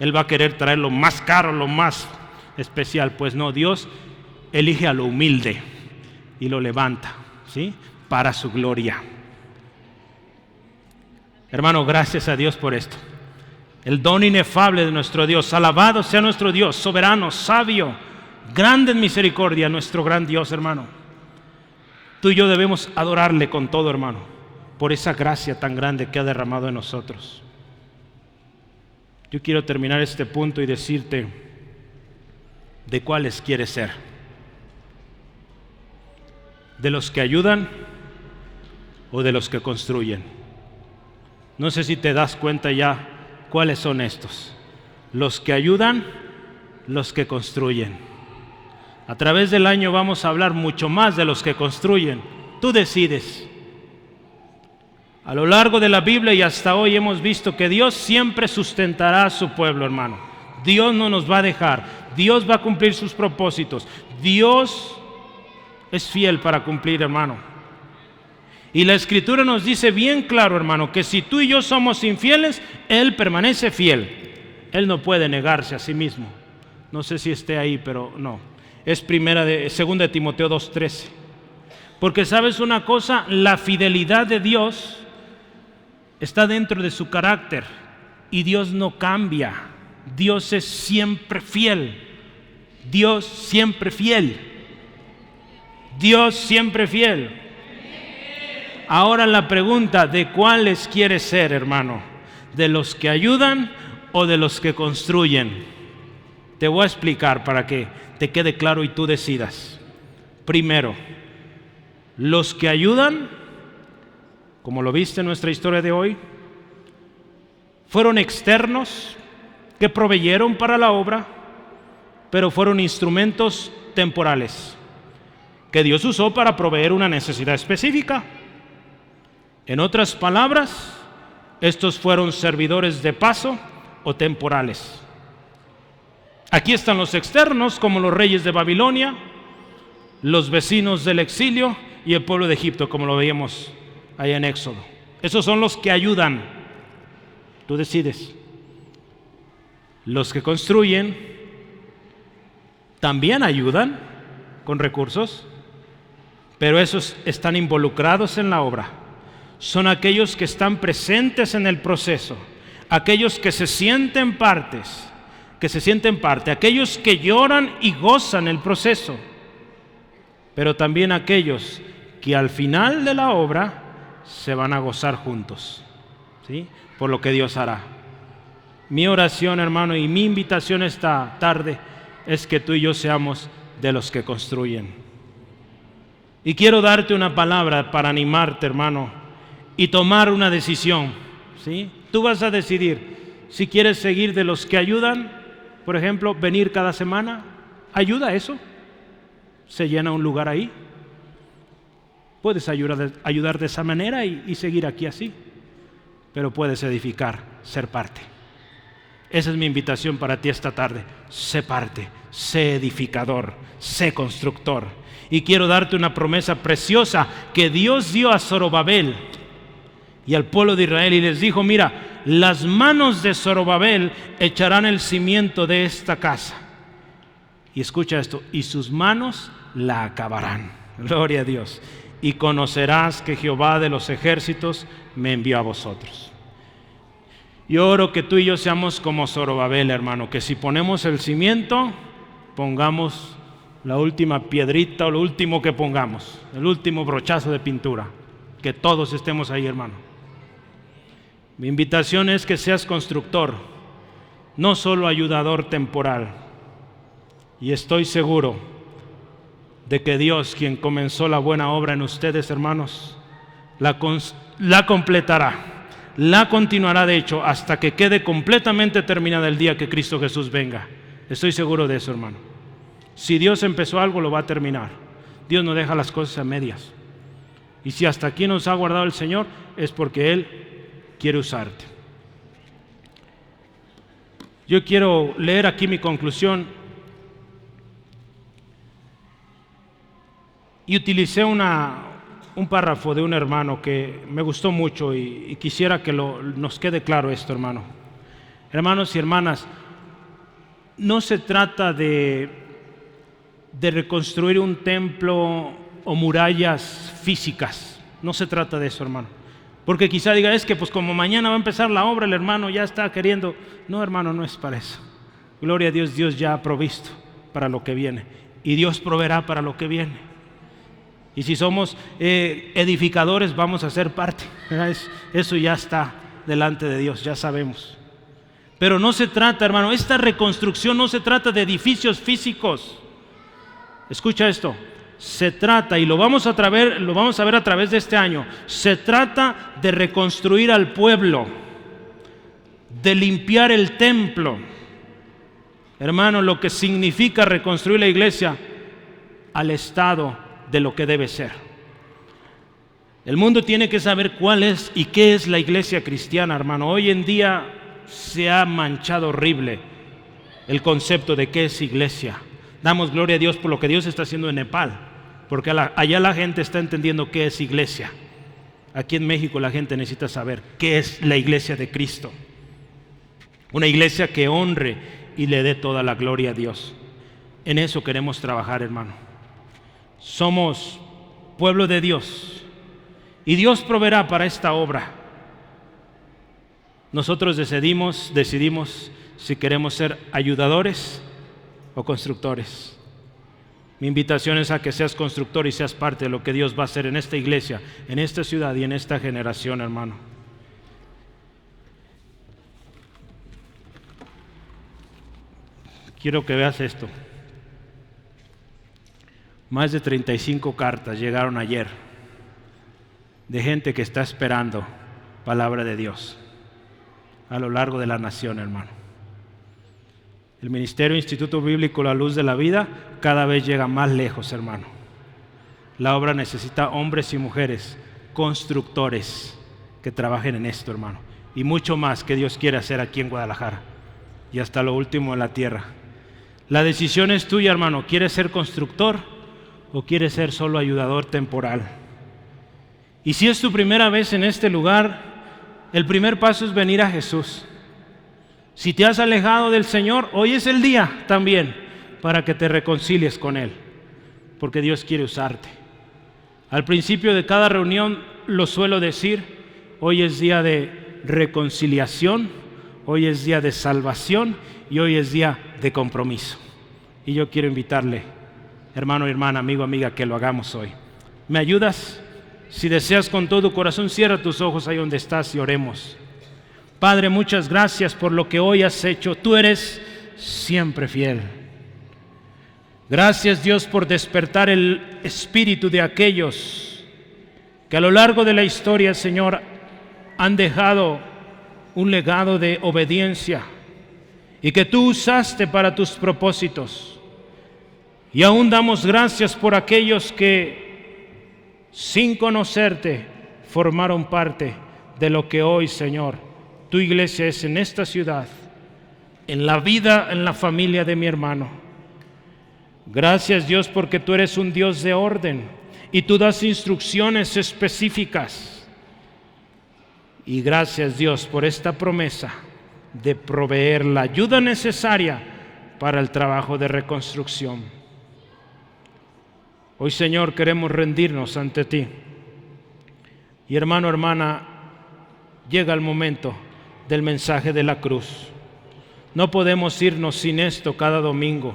Él va a querer traer lo más caro, lo más especial. Pues no, Dios elige a lo humilde y lo levanta, ¿sí? Para su gloria. Hermano, gracias a Dios por esto. El don inefable de nuestro Dios. Alabado sea nuestro Dios, soberano, sabio, grande en misericordia, nuestro gran Dios, hermano. Tú y yo debemos adorarle con todo, hermano, por esa gracia tan grande que ha derramado en nosotros. Yo quiero terminar este punto y decirte de cuáles quieres ser. ¿De los que ayudan o de los que construyen? No sé si te das cuenta ya cuáles son estos. Los que ayudan, los que construyen. A través del año vamos a hablar mucho más de los que construyen. Tú decides. A lo largo de la Biblia y hasta hoy hemos visto que Dios siempre sustentará a su pueblo, hermano. Dios no nos va a dejar. Dios va a cumplir sus propósitos. Dios es fiel para cumplir, hermano. Y la Escritura nos dice bien claro, hermano, que si tú y yo somos infieles, Él permanece fiel. Él no puede negarse a sí mismo. No sé si esté ahí, pero no. Es 2 de Timoteo 2:13. Porque sabes una cosa, la fidelidad de Dios está dentro de su carácter y Dios no cambia. Dios es siempre fiel. Dios siempre fiel. Dios siempre fiel. Ahora la pregunta, ¿de cuáles quieres ser, hermano? ¿De los que ayudan o de los que construyen? Te voy a explicar para que te quede claro y tú decidas. Primero, los que ayudan, como lo viste en nuestra historia de hoy, fueron externos que proveyeron para la obra, pero fueron instrumentos temporales que Dios usó para proveer una necesidad específica. En otras palabras, estos fueron servidores de paso o temporales. Aquí están los externos, como los reyes de Babilonia, los vecinos del exilio y el pueblo de Egipto, como lo veíamos allá en Éxodo. Esos son los que ayudan. Tú decides. Los que construyen también ayudan con recursos, pero esos están involucrados en la obra. Son aquellos que están presentes en el proceso, aquellos que se sienten parte, aquellos que lloran y gozan el proceso, pero también aquellos que al final de la obra se van a gozar juntos, ¿sí? Por lo que Dios hará. Mi oración, hermano, y mi invitación esta tarde es que tú y yo seamos de los que construyen. Y quiero darte una palabra para animarte, hermano, y tomar una decisión, ¿sí? Tú vas a decidir si quieres seguir de los que ayudan, por ejemplo, venir cada semana. ¿Ayuda eso? ¿Se llena un lugar ahí? Puedes ayudar de esa manera y seguir aquí así, pero puedes edificar, ser parte. Esa es mi invitación para ti esta tarde. Sé parte, sé edificador, sé constructor. Y quiero darte una promesa preciosa que Dios dio a Zorobabel y al pueblo de Israel, y les dijo: mira, las manos de Zorobabel echarán el cimiento de esta casa. Y escucha esto: y sus manos la acabarán. Gloria a Dios. Y conocerás que Jehová de los ejércitos me envió a vosotros. Yo oro que tú y yo seamos como Zorobabel, hermano, que si ponemos el cimiento, pongamos la última piedrita o lo último que pongamos, el último brochazo de pintura, que todos estemos ahí, hermano. Mi invitación es que seas constructor, no solo ayudador temporal. Y estoy seguro de que Dios, quien comenzó la buena obra en ustedes, hermanos, la completará, la continuará de hecho hasta que quede completamente terminada el día que Cristo Jesús venga. Estoy seguro de eso, hermano. Si Dios empezó algo, lo va a terminar. Dios no deja las cosas a medias. Y si hasta aquí nos ha guardado el Señor, es porque Él quiere usarte. Yo quiero leer aquí mi conclusión. Y utilicé un párrafo de un hermano que me gustó mucho y quisiera que nos quede claro esto, hermano. Hermanos y hermanas, no se trata de reconstruir un templo o murallas físicas. No se trata de eso, hermano. Porque quizá diga, es que pues como mañana va a empezar la obra, el hermano ya está queriendo. No, hermano, no es para eso. Gloria a Dios, Dios ya ha provisto para lo que viene. Y Dios proveerá para lo que viene. Y si somos edificadores, vamos a ser parte. Eso ya está delante de Dios, ya sabemos. Pero no se trata, hermano, esta reconstrucción no se trata de edificios físicos. Escucha esto, se trata, y lo vamos a ver a través de este año, se trata de reconstruir al pueblo, de limpiar el templo. Hermano, lo que significa reconstruir la iglesia al estado de lo que debe ser. El mundo tiene que saber cuál es y qué es la iglesia cristiana, hermano. Hoy en día se ha manchado horrible el concepto de qué es iglesia. Damos gloria a Dios por lo que Dios está haciendo en Nepal, porque allá la gente está entendiendo qué es iglesia. Aquí en México la gente necesita saber qué es la iglesia de Cristo. Una iglesia que honre y le dé toda la gloria a Dios. En eso queremos trabajar, hermano. Somos pueblo de Dios y Dios proveerá para esta obra. Nosotros decidimos si queremos ser ayudadores o constructores. Mi invitación es a que seas constructor y seas parte de lo que Dios va a hacer en esta iglesia, en esta ciudad y en esta generación, hermano. Quiero que veas esto. Más de 35 cartas llegaron ayer de gente que está esperando palabra de Dios a lo largo de la nación, hermano. El Ministerio Instituto Bíblico La Luz de la Vida cada vez llega más lejos, hermano. La obra necesita hombres y mujeres, constructores que trabajen en esto, hermano. Y mucho más que Dios quiere hacer aquí en Guadalajara y hasta lo último en la tierra. La decisión es tuya, hermano. ¿Quieres ser constructor o quieres ser solo ayudador temporal? Y si es tu primera vez en este lugar, el primer paso es venir a Jesús. Si te has alejado del Señor, hoy es el día también para que te reconcilies con Él, porque Dios quiere usarte. Al principio de cada reunión lo suelo decir, hoy es día de reconciliación, hoy es día de salvación y hoy es día de compromiso. Y yo quiero invitarle, hermano, hermana, amigo, amiga, que lo hagamos hoy. ¿Me ayudas? Si deseas con todo tu corazón, cierra tus ojos ahí donde estás y oremos. Padre, muchas gracias por lo que hoy has hecho. Tú eres siempre fiel. Gracias, Dios, por despertar el espíritu de aquellos que a lo largo de la historia, Señor, han dejado un legado de obediencia y que tú usaste para tus propósitos. Y aún damos gracias por aquellos que, sin conocerte, formaron parte de lo que hoy, Señor, tu iglesia es en esta ciudad, en la vida, en la familia de mi hermano. Gracias, Dios, porque tú eres un Dios de orden y tú das instrucciones específicas. Y gracias, Dios, por esta promesa de proveer la ayuda necesaria para el trabajo de reconstrucción. Hoy, Señor, queremos rendirnos ante ti. Y hermano, hermana, llega el momento del mensaje de la cruz. No podemos irnos sin esto cada domingo.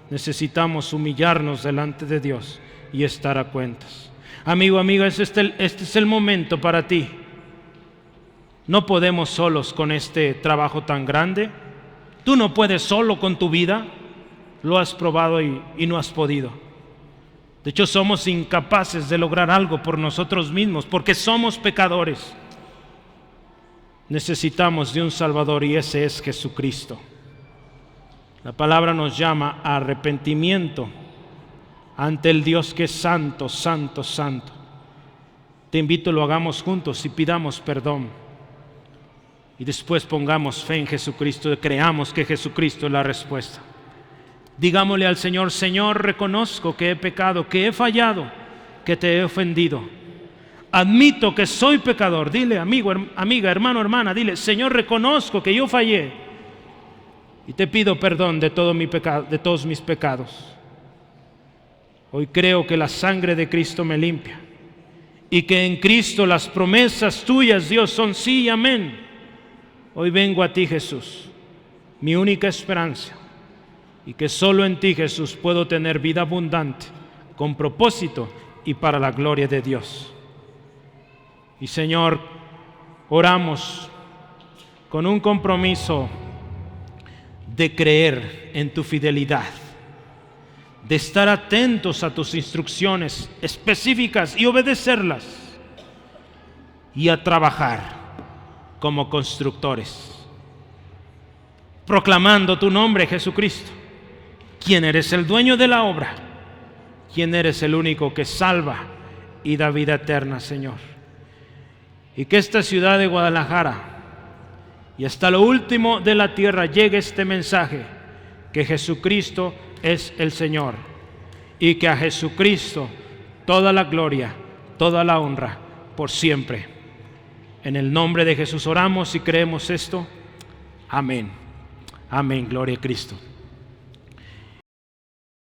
Necesitamos humillarnos delante de Dios y estar a cuentas. Amigo, amiga, este es el momento para ti. No podemos solos con este trabajo tan grande. Tú no puedes solo con tu vida. Lo has probado y no has podido. De hecho, somos incapaces de lograr algo por nosotros mismos porque somos pecadores. Necesitamos de un Salvador y ese es Jesucristo. La palabra nos llama a arrepentimiento ante el Dios que es santo, santo, santo. Te invito, lo hagamos juntos y pidamos perdón. Y después pongamos fe en Jesucristo y creamos que Jesucristo es la respuesta. Digámosle al Señor: Señor, reconozco que he pecado, que he fallado, que te he ofendido. Admito que soy pecador. Dile, amigo, amiga, hermano, hermana, dile: Señor, reconozco que yo fallé y te pido perdón de todo mi pecado, de todos mis pecados. Hoy creo que la sangre de Cristo me limpia y que en Cristo las promesas tuyas, Dios, son sí y amén. Hoy vengo a ti, Jesús, mi única esperanza, y que solo en ti, Jesús, puedo tener vida abundante, con propósito y para la gloria de Dios. Y Señor, oramos con un compromiso de creer en tu fidelidad, de estar atentos a tus instrucciones específicas y obedecerlas, y a trabajar como constructores, proclamando tu nombre, Jesucristo, quien eres el dueño de la obra, quien eres el único que salva y da vida eterna, Señor. Y que esta ciudad de Guadalajara y hasta lo último de la tierra llegue este mensaje, que Jesucristo es el Señor, y que a Jesucristo toda la gloria, toda la honra por siempre. En el nombre de Jesús oramos y creemos esto. Amén. Amén. Gloria a Cristo.